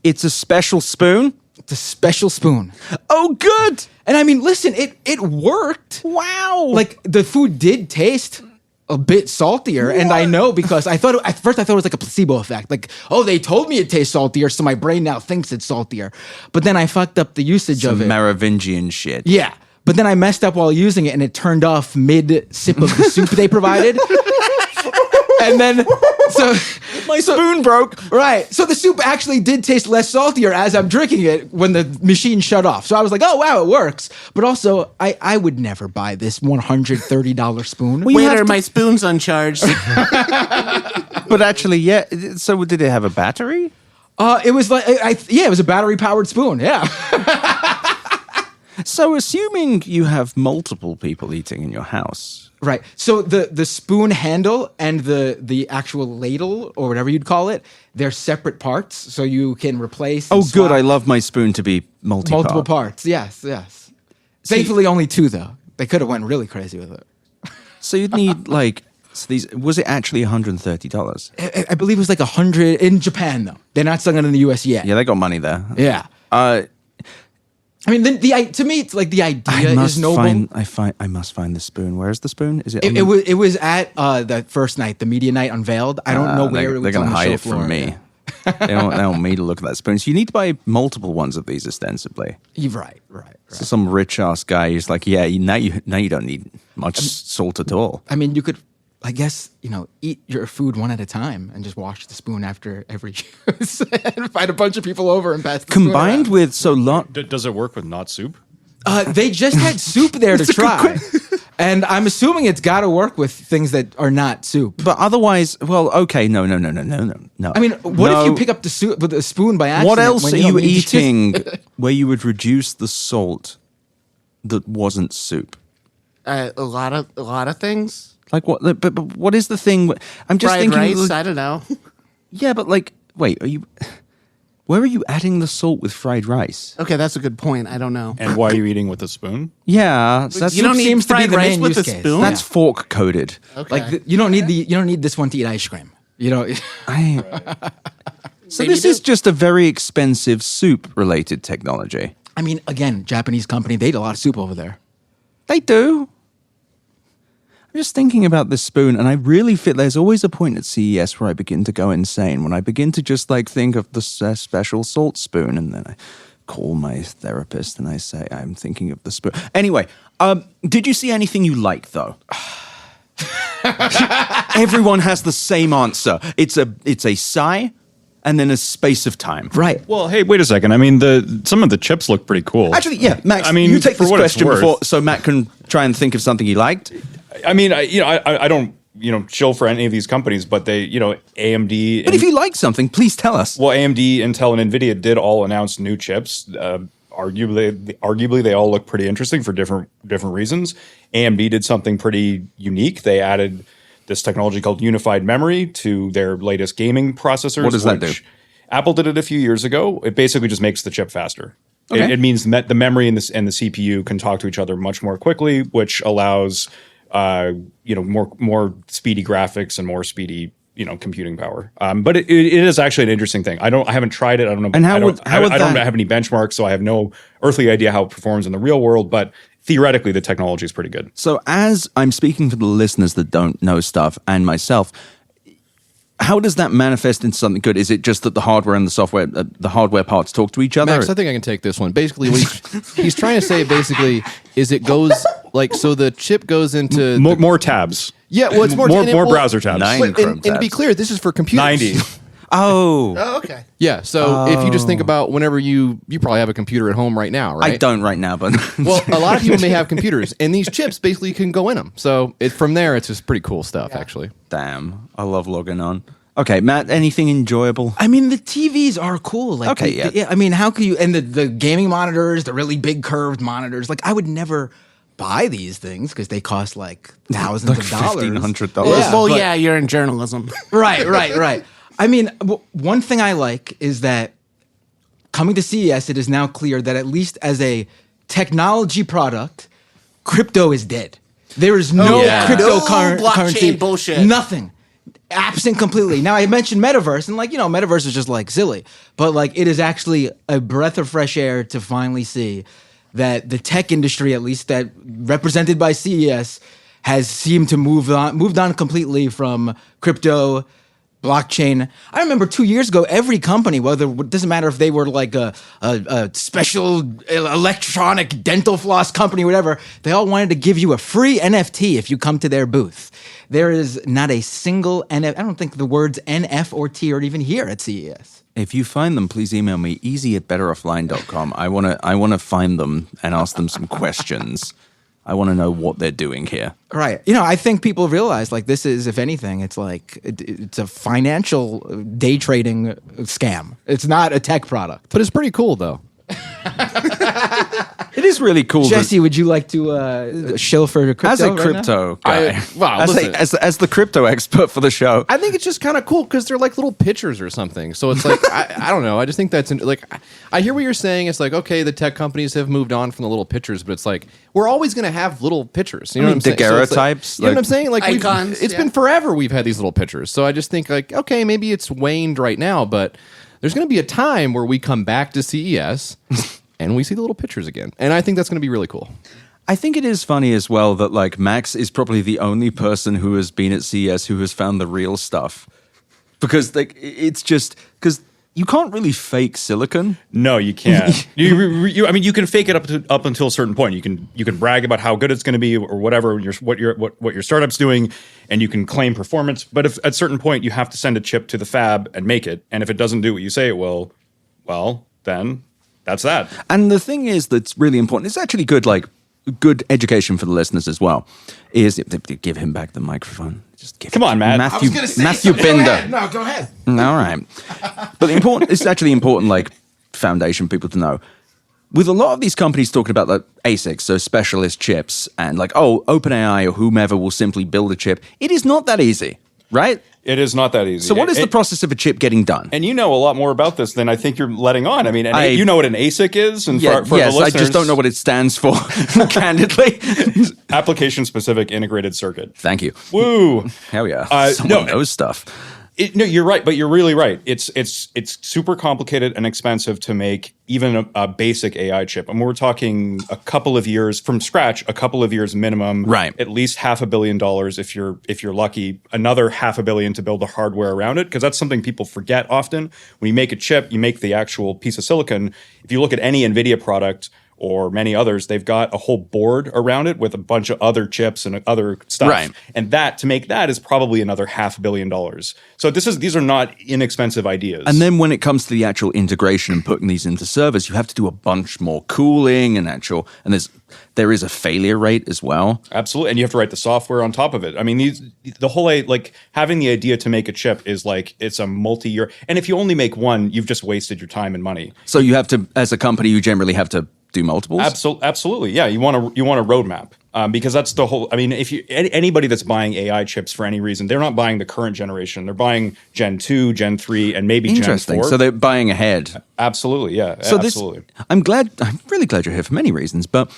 It's a special spoon? It's a special spoon. Oh, good. And I mean, listen, it worked. Wow. Like the food did taste a bit saltier. What? And I know because at first I thought it was like a placebo effect. Like, oh, they told me it tastes saltier, so my brain now thinks it's saltier. But then I fucked up the usage of it. Merovingian shit. Yeah. But then I messed up while using it, and it turned off mid-sip of the soup they provided. And then So My spoon broke. right. So the soup actually did taste less saltier as I'm drinking it when the machine shut off. So I was like, oh wow, it works. But also, I would never buy this $130 spoon. Waiter, my spoon's uncharged. But actually, yeah. So did it have a battery? It was like, it was a battery powered spoon. Yeah. So assuming you have multiple people eating in your house. Right. So the spoon handle and the actual ladle or whatever you'd call it, they're separate parts, so you can replace. Oh, and good. swap I love my spoon to be multiple parts. Yes, yes. Thankfully, only two though. They could have went really crazy with it. So you'd need like was it actually $130? I believe it was like 100 in Japan though. They're not selling it in the U.S. yet. Yeah, they got money there. Yeah. I mean, to me, it's like the idea is noble. I must find the spoon. Where's the spoon? Is it? It was at the first night, the media night unveiled. I don't know where it was. They're going on to the hide show it from floor. me. They don't want me to look at that spoon. So you need to buy multiple ones of these ostensibly. You're right. So some rich ass guy who's like, yeah, now you don't need much salt at all. I mean, you could, I guess, eat your food one at a time and just wash the spoon after every use and invite a bunch of people over and pass the Combined spoon with Does it work with not soup? they just had soup there to try. And I'm assuming it's got to work with things that are not soup. but otherwise, well, okay, no. I mean, what if you pick up the soup with a spoon by accident? What else when are you you don't need to- eating where you would reduce the salt that wasn't soup? A lot of things. Like what? But what is the thing? I'm just Fried thinking. rice. I don't know. Yeah, but like, wait, where are you adding the salt with fried rice? Okay, that's a good point. I don't know. And why are you eating with a spoon? Yeah, so that's You don't need seems to be fried the rice main with a use case. spoon. that's fork coated. Okay. Like you don't need this one to eat ice cream. So Maybe this is just a very expensive soup related technology. I mean, again, Japanese company, they eat a lot of soup over there. They do. I'm just thinking about this spoon, and I really feel there's always a point at CES where I begin to go insane, when I begin to just like think of the special salt spoon, and then I call my therapist and I say, I'm thinking of the spoon. Anyway, did you see anything you liked, though? Everyone has the same answer. It's a sigh and then a space of time. Right. Well, hey, wait a second. I mean, some of the chips look pretty cool. Actually, yeah, Max, I mean, you take for this what it's question worth. before, so Matt can try and think of something he liked. I mean, I don't chill for any of these companies, but they, AMD. But if you like something, please tell us. Well, AMD, Intel, and NVIDIA did all announce new chips. Arguably, they all look pretty interesting for different reasons. AMD did something pretty unique. They added this technology called unified memory to their latest gaming processors. What does that do? Apple did it a few years ago. It basically just makes the chip faster. Okay. It means the memory and the CPU can talk to each other much more quickly, which allows more speedy graphics and more speedy computing power. But it is actually an interesting thing. I haven't tried it. I don't know. And I don't have any benchmarks, so I have no earthly idea how it performs in the real world. But theoretically, the technology is pretty good. So as I'm speaking for the listeners that don't know stuff and myself, how does that manifest into something good? Is it just that the hardware and the software, the hardware parts talk to each other? Max, I think I can take this one. Basically, what he's trying to say is it goes like, so the chip goes into More tabs. Yeah, well, it's more browser tabs. And to be clear, this is for computers. 90. Oh, Oh, okay. Yeah, so if you just think about whenever you probably have a computer at home right now, right? I don't right now, but Well, a lot of people may have computers, and these chips basically can go in them. So from there, it's just pretty cool stuff, actually. damn, I love logging on. Okay, Matt, anything enjoyable? I mean, the TVs are cool. Like, Okay, yeah. I mean, how could you? And the gaming monitors, the really big curved monitors. Like, I would never buy these things because they cost like thousands of dollars. $1,500. Yeah, Well, but- yeah, you're in journalism. Right. I mean, one thing I like is that coming to CES, it is now clear that at least as a technology product, crypto is dead. There is no cryptocurrency. No blockchain bullshit. Nothing. Absent completely. Now I mentioned metaverse, and metaverse is just like silly, but like it is actually a breath of fresh air to finally see that the tech industry, at least that represented by CES, has seemed to moved on completely from crypto blockchain. I remember 2 years ago, every company, it doesn't matter if they were like a special electronic dental floss company or whatever, they all wanted to give you a free NFT if you come to their booth. There is not a single NF. I don't think the words NF or T are even here at CES. If you find them, please email me, easy@betteroffline.com. I wanna find them and ask them some questions. I want to know what they're doing here. Right. You know, I think people realize like this is, if anything, it's like it's a financial day trading scam. It's not a tech product. But it's pretty cool, though. It is really cool. Jesse, would you like to shill for crypto? As a right crypto now? guy, as the crypto expert for the show, I think it's just kind of cool because they're like little pictures or something. So it's like, I don't know. I just think that's like, I hear what you're saying. It's like, okay, the tech companies have moved on from the little pictures, but it's like, we're always going to have little pictures. You know what I'm saying? daguerreotypes. You know what I'm saying? Like icons, it's been forever we've had these little pictures. So I just think like, okay, maybe it's waned right now, but there's going to be a time where we come back to CES and we see the little pictures again. And I think that's going to be really cool. I think it is funny as well that like Max is probably the only person who has been at CES who has found the real stuff, because like it's just because you can't really fake silicon. No, you can't. I mean, you can fake it up until a certain point. You can brag about how good it's going to be or whatever what your startup's doing, and you can claim performance. But if at a certain point you have to send a chip to the fab and make it, and if it doesn't do what you say it will, well, then that's that. And the thing is that's really important. It's actually good education for the listeners as well. Is give him back the microphone. Just give Come on, Matt. Matthew Binder. No, go ahead. All right. But it's actually important, like, foundation people to know. With a lot of these companies talking about like ASICs, so specialist chips, and like, oh, OpenAI or whomever will simply build a chip, it is not that easy, right? It is not that easy. So what is the process of a chip getting done? And you know a lot more about this than I think you're letting on. I mean, you know what an ASIC is? And yes, the listeners, I just don't know what it stands for, candidly. Application-specific integrated circuit. Thank you. Woo! Hell yeah. Someone knows stuff. No, you're right, but you're really right. It's super complicated and expensive to make even a basic AI chip. And we're talking a couple of years from scratch, a couple of years minimum. Right. At least $500 million if you're lucky. Another $500 million to build the hardware around it, because that's something people forget often. When you make a chip, you make the actual piece of silicon. If you look at any NVIDIA product or many others, they've got a whole board around it with a bunch of other chips and other stuff. Right. And to make that is probably another $500 million. So these are not inexpensive ideas. And then when it comes to the actual integration and putting these into servers, you have to do a bunch more cooling and there is a failure rate as well. Absolutely. And you have to write the software on top of it. I mean, the whole, like, having the idea to make a chip is like, it's a multi-year. And if you only make one, you've just wasted your time and money. So you have to, as a company, you generally have to do multiples? Absolutely. Yeah. You want a roadmap. Because that's the whole. I mean, if anybody that's buying AI chips for any reason, they're not buying the current generation. They're buying Gen 2, Gen 3, and maybe Gen 4. So they're buying ahead. Absolutely, yeah. So absolutely. I'm really glad you're here for many reasons, but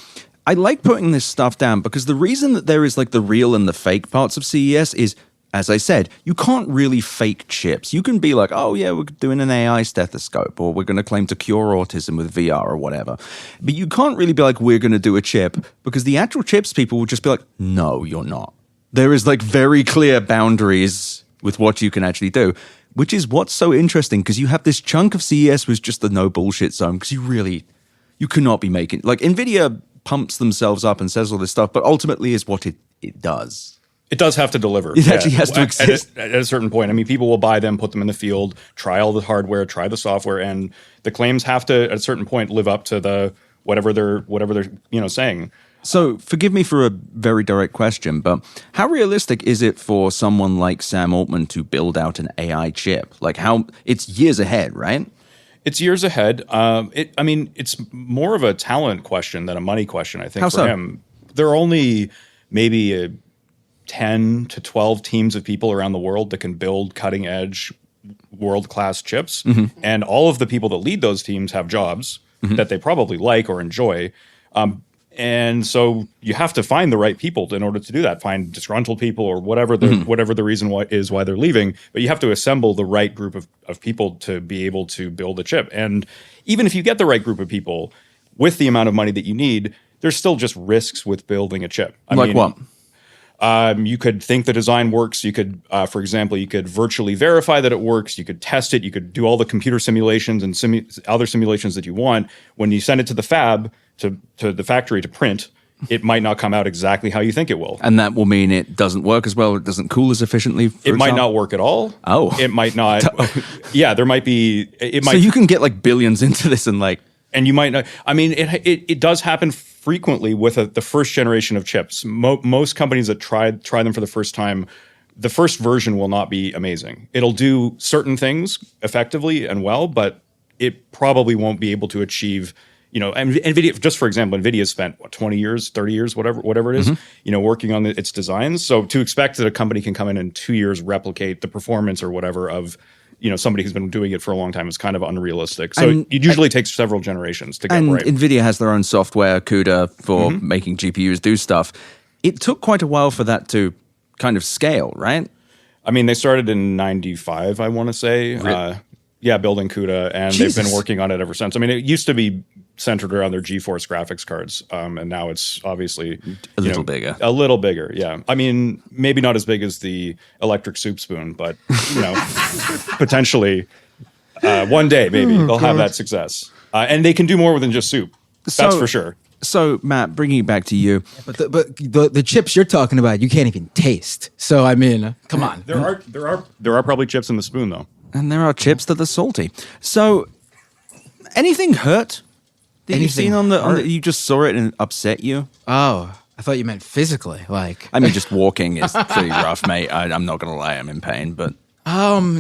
I like putting this stuff down because the reason that there is like the real and the fake parts of CES is, as I said, you can't really fake chips. You can be like, oh yeah, we're doing an AI stethoscope, or we're going to claim to cure autism with VR or whatever. But you can't really be like, we're going to do a chip, because the actual chips people will just be like, no, you're not. There is like very clear boundaries with what you can actually do, which is what's so interesting, because you have this chunk of CES was just the no bullshit zone, because you cannot be making, like, NVIDIA pumps themselves up and says all this stuff, but ultimately is what it does. It does have to deliver. It actually has to exist. At a certain point. I mean, people will buy them, put them in the field, try all the hardware, try the software, and the claims have to, at a certain point, live up to the whatever they're saying. So forgive me for a very direct question, but how realistic is it for someone like Sam Altman to build out an AI chip? Like, it's years ahead, right? It's years ahead. It's more of a talent question than a money question, I think, for him. There are only maybe 10 to 12 teams of people around the world that can build cutting edge world-class chips. Mm-hmm. And all of the people that lead those teams have jobs that they probably like or enjoy. And so you have to find the right people in order to do that. Find disgruntled people or whatever the reason why they're leaving. But you have to assemble the right group of people to be able to build a chip. And even if you get the right group of people with the amount of money that you need, there's still just risks with building a chip. I mean, what? You could think the design works. You could, for example, you could virtually verify that it works. You could test it. You could do all the computer simulations and other simulations that you want. When you send it to the fab, to the factory to print, it might not come out exactly how you think it will. And that will mean it doesn't work as well. It doesn't cool as efficiently. It might not work at all. Oh. It might not. Yeah, there might be. It might. So you can get like billions into this and like. And you might not. I mean, it does happen frequently with the first generation of chips. Most companies that try them for the first time, the first version will not be amazing. It'll do certain things effectively and well, but it probably won't be able to achieve. And NVIDIA, just for example, NVIDIA spent 20 years, 30 years, whatever it is, working on its designs. So to expect that a company can come in 2 years, replicate the performance or whatever of somebody who's been doing it for a long time is kind of unrealistic. So it usually takes several generations to get right. And NVIDIA has their own software, CUDA, for making GPUs do stuff. It took quite a while for that to kind of scale, right? I mean, they started in 95, I want to say. Building CUDA, and they've been working on it ever since. I mean, it used to be centered around their GeForce graphics cards, and now it's obviously a little bigger. A little bigger, yeah. I mean, maybe not as big as the electric soup spoon, but potentially one day maybe they'll have that success, and they can do more than just soup. That's for sure. So, Matt, bringing it back to you, but the chips you're talking about, you can't even taste. So, I mean, come on. There are probably chips in the spoon though. And there are chips that are salty. So, anything hurt that you've seen on the? You just saw it and it upset you? Oh, I thought you meant physically. Like, I mean, just walking is pretty rough, mate. I'm not gonna lie, I'm in pain. But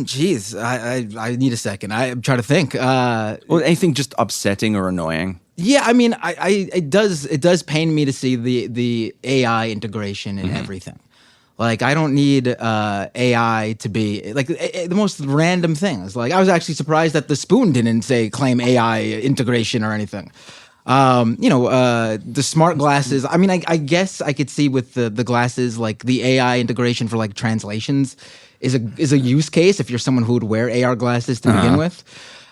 geez, I need a second. I'm trying to think. Or anything just upsetting or annoying? Yeah, I mean, it does pain me to see the AI integration in everything. Like, I don't need AI to be like the most random things. Like, I was actually surprised that the spoon didn't claim AI integration or anything. The smart glasses. I mean, I guess I could see with the glasses, like the AI integration for like translations is a use case if you're someone who would wear AR glasses to begin with.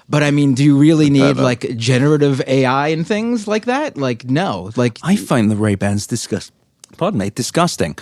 But I mean, do you really need like generative AI and things like that? Like, no. Like, I find the Ray-Bans disgusting.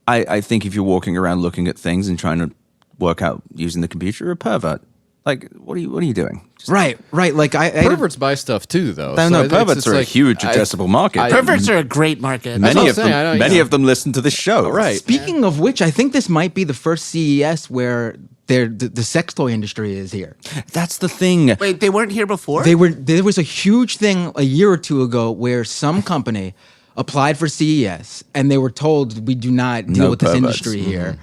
I think if you're walking around looking at things and trying to work out using the computer, you're a pervert. Like, what are you doing? Right. Like, perverts buy stuff too, though. No, perverts are a huge addressable market. Perverts are a great market. Many of them listen to this show. Right. Speaking of which, I think this might be the first CES where the sex toy industry is here. That's the thing. Wait, they weren't here before? There was a huge thing a year or two ago where some company applied for CES and they were told we do not deal with this industry here.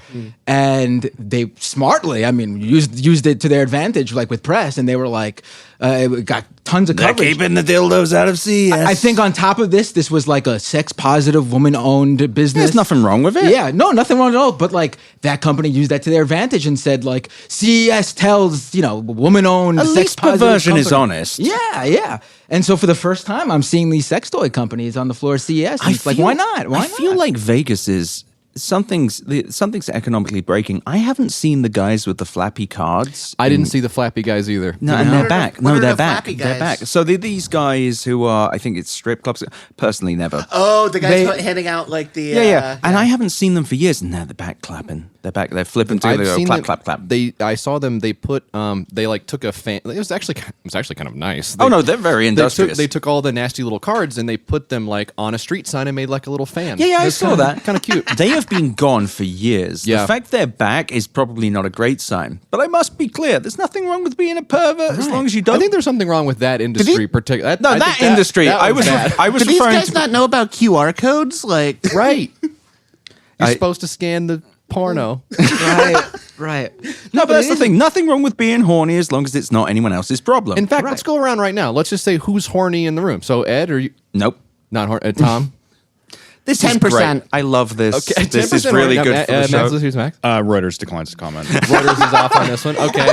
And they smartly, I mean, used it to their advantage, like with press, and they were like, it got tons of coverage. They're keeping the dildos out of CES. I think on top of this was like a sex-positive, woman-owned business. There's nothing wrong with it. Yeah, no, nothing wrong at all. But like that company used that to their advantage and said like, CES tells, woman-owned, at least perversion is honest. Yeah. And so for the first time, I'm seeing these sex toy companies on the floor of CES. And it's like, why not? Why not? I feel like Vegas is something's economically breaking. I haven't seen the guys with the flappy cards. I didn't see the flappy guys either. No, and they're back. No, they're back. They're back. So these guys who are, I think it's strip clubs. Personally, never. Oh, the guys handing out like the yeah. And I haven't seen them for years. And now they're back clapping. They're back. They're flipping through. They go clap, clap, clap. I saw them. They put. They like took a fan. It was actually kind of nice. They're very industrious. They took all the nasty little cards and they put them like on a street sign and made like a little fan. Yeah, I saw that. Kind of cute. They have been gone for years. Yeah. The fact they're back is probably not a great sign. But I must be clear: there's nothing wrong with being a pervert as long as you don't. I think there's something wrong with that industry. That industry. I was Do these guys not know about QR codes? Like, right. You're supposed to scan the porno. Right. No, but that's the thing. Nothing wrong with being horny as long as it's not anyone else's problem. In fact, let's go around right now. Let's just say who's horny in the room. So Ed, are you? Nope. Not horny. Tom? This is 10%. Great. I love this. Okay, this is really good for the show. Who's Max? Reuters declines to comment. Reuters is off on this one. Okay.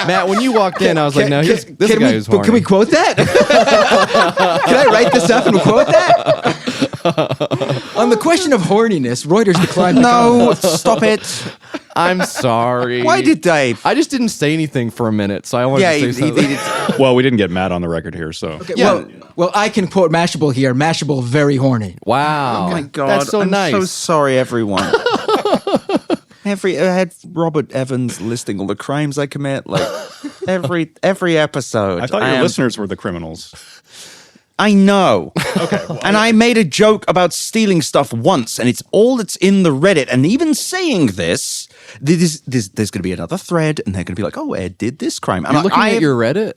Matt, when you walked in, I was like, no, this guy is horny. Can we quote that? Can I write this up and quote that? On the question of horniness, Reuters declined to comment. No, stop it. I'm sorry. Why did Dave? I just didn't say anything for a minute, so I wanted Yeah, to say something. Well, we didn't get Matt on the record here, so. Okay, Yeah. well, I can quote Mashable here. Mashable, very horny. Wow. Oh my God. That's so I'm nice. so sorry, everyone. I had Robert Evans listing all the crimes I commit, like every episode. I thought your listeners were the criminals. I know. Okay. Well, And I made a joke about stealing stuff once, and it's all that's in the Reddit. And even saying this, there's going to be another thread, and they're going to be like, "Oh, Ed did this crime." And You're looking at your Reddit?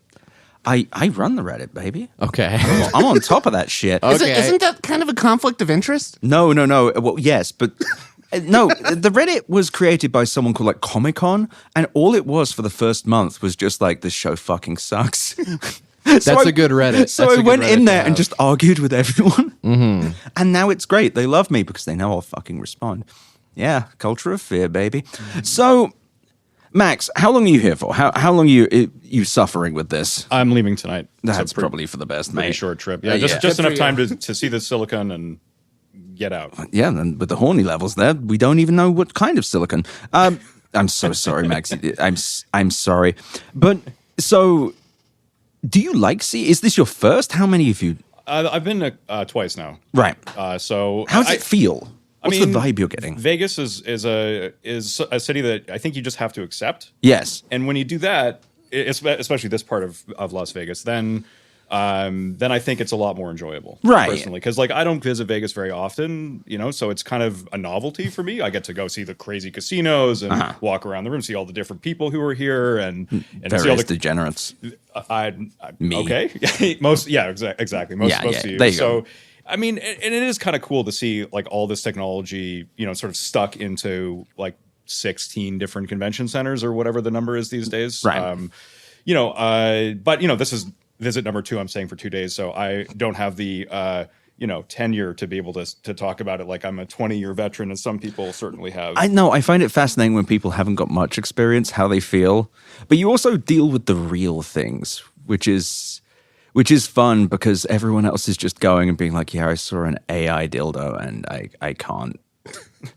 I run the Reddit, baby. Okay. I'm on top of that shit. Isn't that kind of a conflict of interest? No. Well, yes, but no. The Reddit was created by someone called like Comic-Con, and all it was for the first month was just like, "This show fucking sucks." That's a good Reddit. So That's a I good went Reddit in to there and have. just argued with everyone. Mm-hmm. And now it's great. They love me because they know I'll fucking respond. Yeah, culture of fear, baby. So, Max, how long are you here for? How long are you suffering with this? I'm leaving tonight. That's probably for the best, pretty mate. short trip. Yeah, just enough time to see the silicon and get out. Yeah, and with the horny levels there, we don't even know what kind of silicon. I'm so sorry, Max. I'm sorry. But, so... Do you like CES? Is this your first? How many have you? I've been twice now. Right. So How does it feel? What's mean, the vibe you're getting? Vegas is a city that I think you just have to accept. Yes. And when you do that, especially this part of Las Vegas, then I think it's a lot more enjoyable, Right. Personally, because like I don't visit Vegas very often, so it's kind of a novelty for me. I get to go see the crazy casinos and walk around the room, see all the different people who are here, and Various see all the degenerates. Me. Okay, most exactly most of you. There you So. go. I mean, and it is kind of cool to see like all this technology, sort of stuck into like 16 different convention centers or whatever the number is these days. Right. But this is visit number 2. I'm staying for 2 days, so I don't have the tenure to be able to talk about it like I'm a 20-year veteran, as some people certainly have. I know. I find it fascinating when people haven't got much experience, how they feel. But you also deal with the real things, which is fun because everyone else is just going and being like, yeah, I saw an AI dildo and I can't.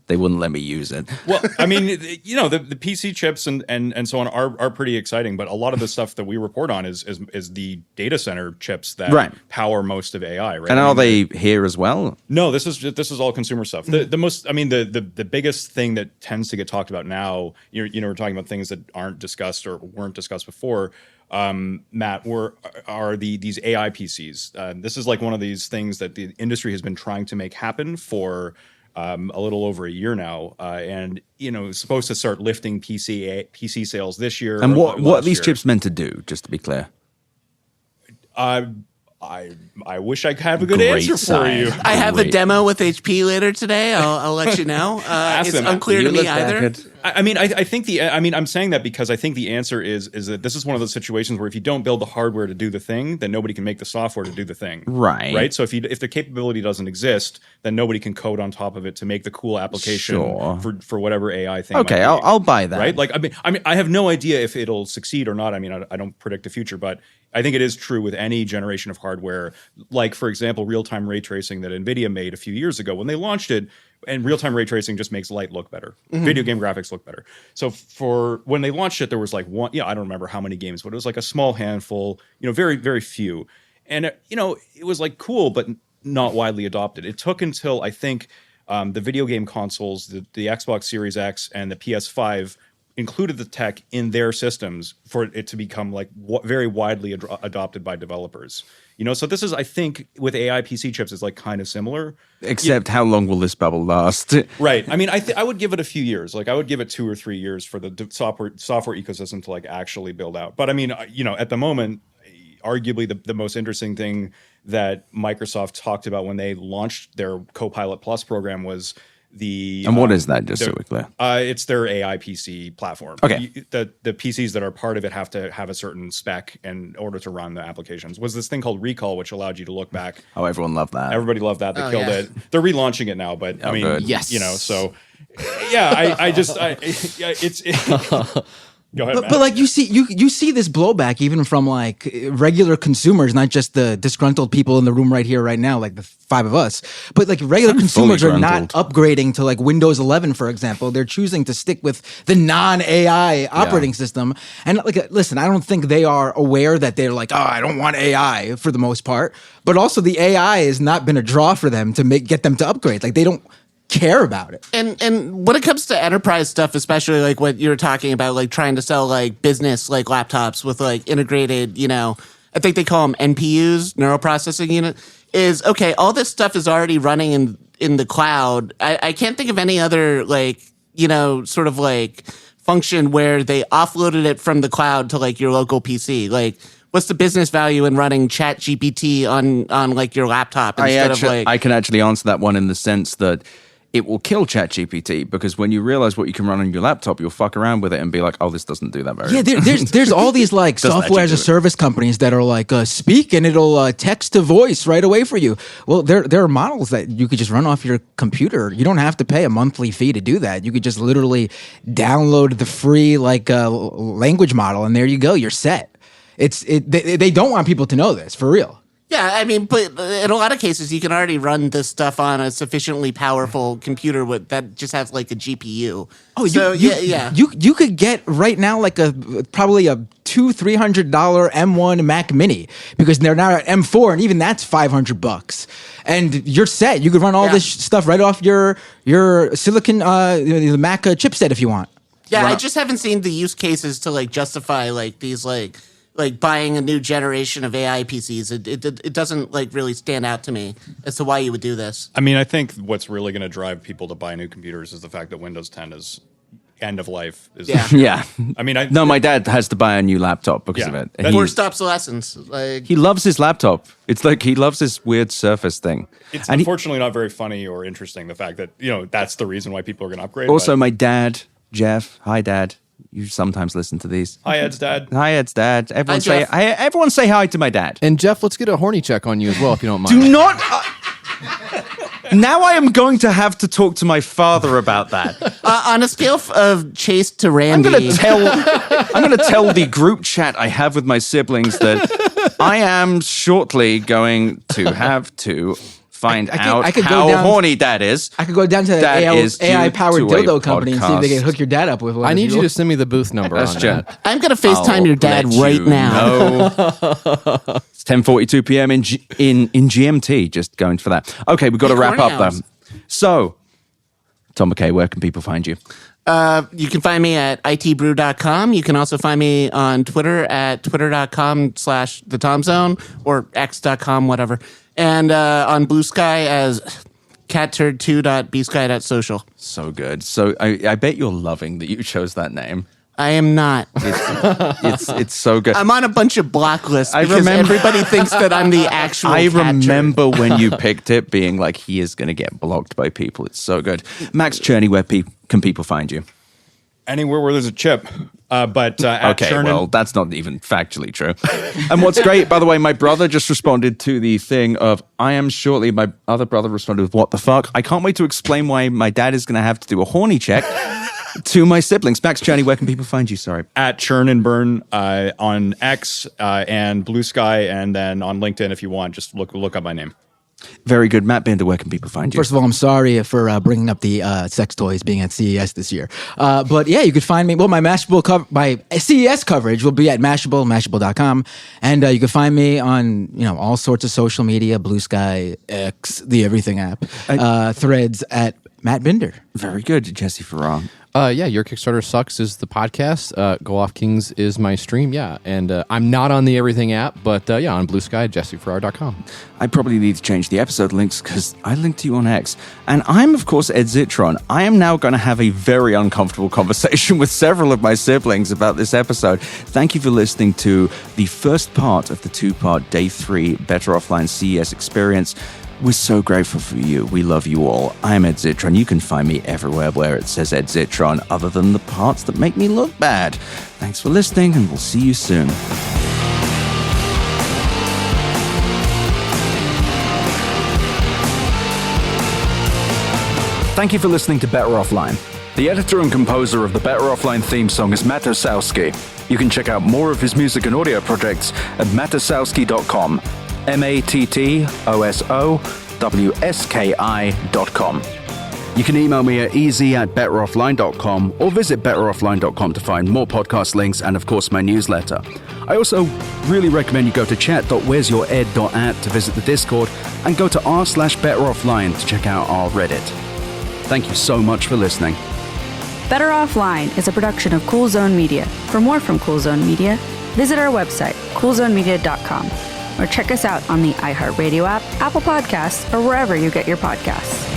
They wouldn't let me use it. Well, I mean, the PC chips and so on are pretty exciting, but a lot of the stuff that we report on is the data center chips that power most of AI, right? And are they here as well? No, this is all consumer stuff. The biggest thing that tends to get talked about now, we're talking about things that aren't discussed or weren't discussed before. Matt, are these AI PCs? This is like one of these things that the industry has been trying to make happen for a little over a year now, and it's supposed to start lifting PC sales this year. And what are these chips meant to do? Just to be clear. I wish I could have a good answer for you. I have a demo with HP later today. I'll let you know. It's unclear to me either. I'm saying that because I think the answer is that this is one of those situations where if you don't build the hardware to do the thing, then nobody can make the software to do the thing. Right. Right. So if the capability doesn't exist, then nobody can code on top of it to make the cool application for whatever AI thing. Okay, might be. I'll buy that. Right. Like I mean, I have no idea if it'll succeed or not. I mean, I don't predict the future, but I think it is true with any generation of hardware. Like, for example, real-time ray tracing that NVIDIA made a few years ago when they launched it, and real-time ray tracing just makes light look better. Mm-hmm. Video game graphics look better. So for when they launched it, there was like one, I don't remember how many games, but it was like a small handful, very, very few. And, it was like cool, but not widely adopted. It took until I think the video game consoles, the Xbox Series X and the PS5 included the tech in their systems for it to become like very widely adopted by developers. So this is, I think, with AI PC chips, is like kind of similar. Except how long will this bubble last? Right. I mean, I would give it a few years. Like I would give it 2 or 3 years for the software ecosystem to like actually build out. But I mean, at the moment, arguably the most interesting thing that Microsoft talked about when they launched their Copilot Plus program was and what is that, just so we're clear? It's their AI PC platform. Okay. The PCs that are part of it have to have a certain spec in order to run the applications. Was this thing called Recall, which allowed you to look back. Oh, everyone loved that. Everybody loved that. They killed it. They're relaunching it now, but I mean, good. Yes. So yeah, it's Go ahead, But like you see this blowback even from like regular consumers, not just the disgruntled people in the room right here, right now, like the five of us. But like regular consumers are not upgrading to like Windows 11, for example. They're choosing to stick with the non-AI operating system. And like, listen, I don't think they are aware that they're like, oh, I don't want AI for the most part. But also the AI has not been a draw for them to get them to upgrade. Like they don't care about it. And when it comes to enterprise stuff, especially like what you're talking about, like trying to sell like business like laptops with like integrated, I think they call them NPUs, neural processing unit, is okay. All this stuff is already running in the cloud. I can't think of any other like, sort of like function where they offloaded it from the cloud to like your local PC. Like, what's the business value in running Chat GPT on like your laptop instead of like? I can actually answer that one in the sense that it will kill ChatGPT, because when you realize what you can run on your laptop, you'll fuck around with it and be like, oh, this doesn't do that very well. Yeah, there's all these like software as a service companies that are like speak and it'll text to voice right away for you. Well, there are models that you could just run off your computer. You don't have to pay a monthly fee to do that. You could just literally download the free like language model, and there you go. You're set. They don't want people to know this, for real. Yeah, I mean, but in a lot of cases, you can already run this stuff on a sufficiently powerful computer that just has like a GPU. Oh, so yeah. You could get right now like probably a $200-300 M1 Mac Mini, because they're now at M4, and even that's $500, and you're set. You could run all this stuff right off your silicon the Mac chipset if you want. Yeah, I just haven't seen the use cases to like justify like these like buying a new generation of AI PCs. It doesn't like really stand out to me as to why you would do this. I mean, I think what's really going to drive people to buy new computers is the fact that Windows 10 is end of life. Yeah. I mean, my dad has to buy a new laptop because of it. Forced obsolescence. Like, he loves his laptop. It's like he loves this weird Surface thing. It's unfortunately not very funny or interesting, the fact that, that's the reason why people are going to upgrade. Also, my dad, Jeff, hi, Dad. You sometimes listen to these. Hi, Ed's dad. Hi, Ed's dad. Everyone say hi to my dad. And Jeff, let's get a horny check on you as well, if you don't mind. Do not. Now I am going to have to talk to my father about that. On a scale of Chase to Randy, I'm going to tell the group chat I have with my siblings that I am shortly going to have to find out how horny Dad is. I could go down to the AI-powered dildo company and see if they can hook your dad up with one. I need you to send me the booth number on that. I'm going to FaceTime your dad right now. It's 10:42 p.m. in GMT, just going for that. Okay, we've got to wrap up, though. So, Tom McKay, where can people find you? You can find me at itbrew.com. You can also find me on Twitter at twitter.com/thetomzone or x.com, whatever. And on Blue Sky as catturd2.bsky.social. So good. So I bet you're loving that you chose that name. I am not. It's so good. I'm on a bunch of block lists because everybody thinks that I'm the actual I remember when you picked it being like, he is going to get blocked by people. It's so good. Max Cherney, where can people find you? Anywhere where there's a chip. But okay, well, that's not even factually true. And what's great, by the way, my brother just responded to the thing of I am shortly. My other brother responded with what the fuck. I can't wait to explain why my dad is going to have to do a horny check to my siblings. Max Cherney, where can people find you? Sorry. At Churn and Burn on X and Blue Sky, and then on LinkedIn if you want. Just look up my name. Very good. Matt Binder, where can people find you? First of all, I'm sorry for bringing up the sex toys being at CES this year. But yeah, you could find me. Well, my my CES coverage will be at Mashable, Mashable.com. And you can find me on all sorts of social media, Blue Sky, X, the Everything app, Threads at Matt Binder. Very good. Jesse Farrar. Yeah, Your Kickstarter Sucks is the podcast. Go Off Kings is my stream, yeah. And I'm not on the Everything app, but on Blue Sky, jessefarrar.com. I probably need to change the episode links because I linked to you on X. And I'm, of course, Ed Zitron. I am now going to have a very uncomfortable conversation with several of my siblings about this episode. Thank you for listening to the first part of the two-part Day 3 Better Offline CES experience. We're so grateful for you. We love you all. I'm Ed Zitron. You can find me everywhere where it says Ed Zitron, other than the parts that make me look bad. Thanks for listening, and we'll see you soon. Thank you for listening to Better Offline. The editor and composer of the Better Offline theme song is Matt Osowski. You can check out more of his music and audio projects at matosowski.com. MattoSowski.com. You can email me at easy@betteroffline.com or visit betteroffline.com to find more podcast links and, of course, my newsletter. I also really recommend you go to chat.wheresyouרד.at to visit the Discord and go to r/betteroffline to check out our Reddit. Thank you so much for listening. Better Offline is a production of Cool Zone Media. For more from Cool Zone Media, visit our website, coolzonemedia.com, or check us out on the iHeart Radio app, Apple Podcasts, or wherever you get your podcasts.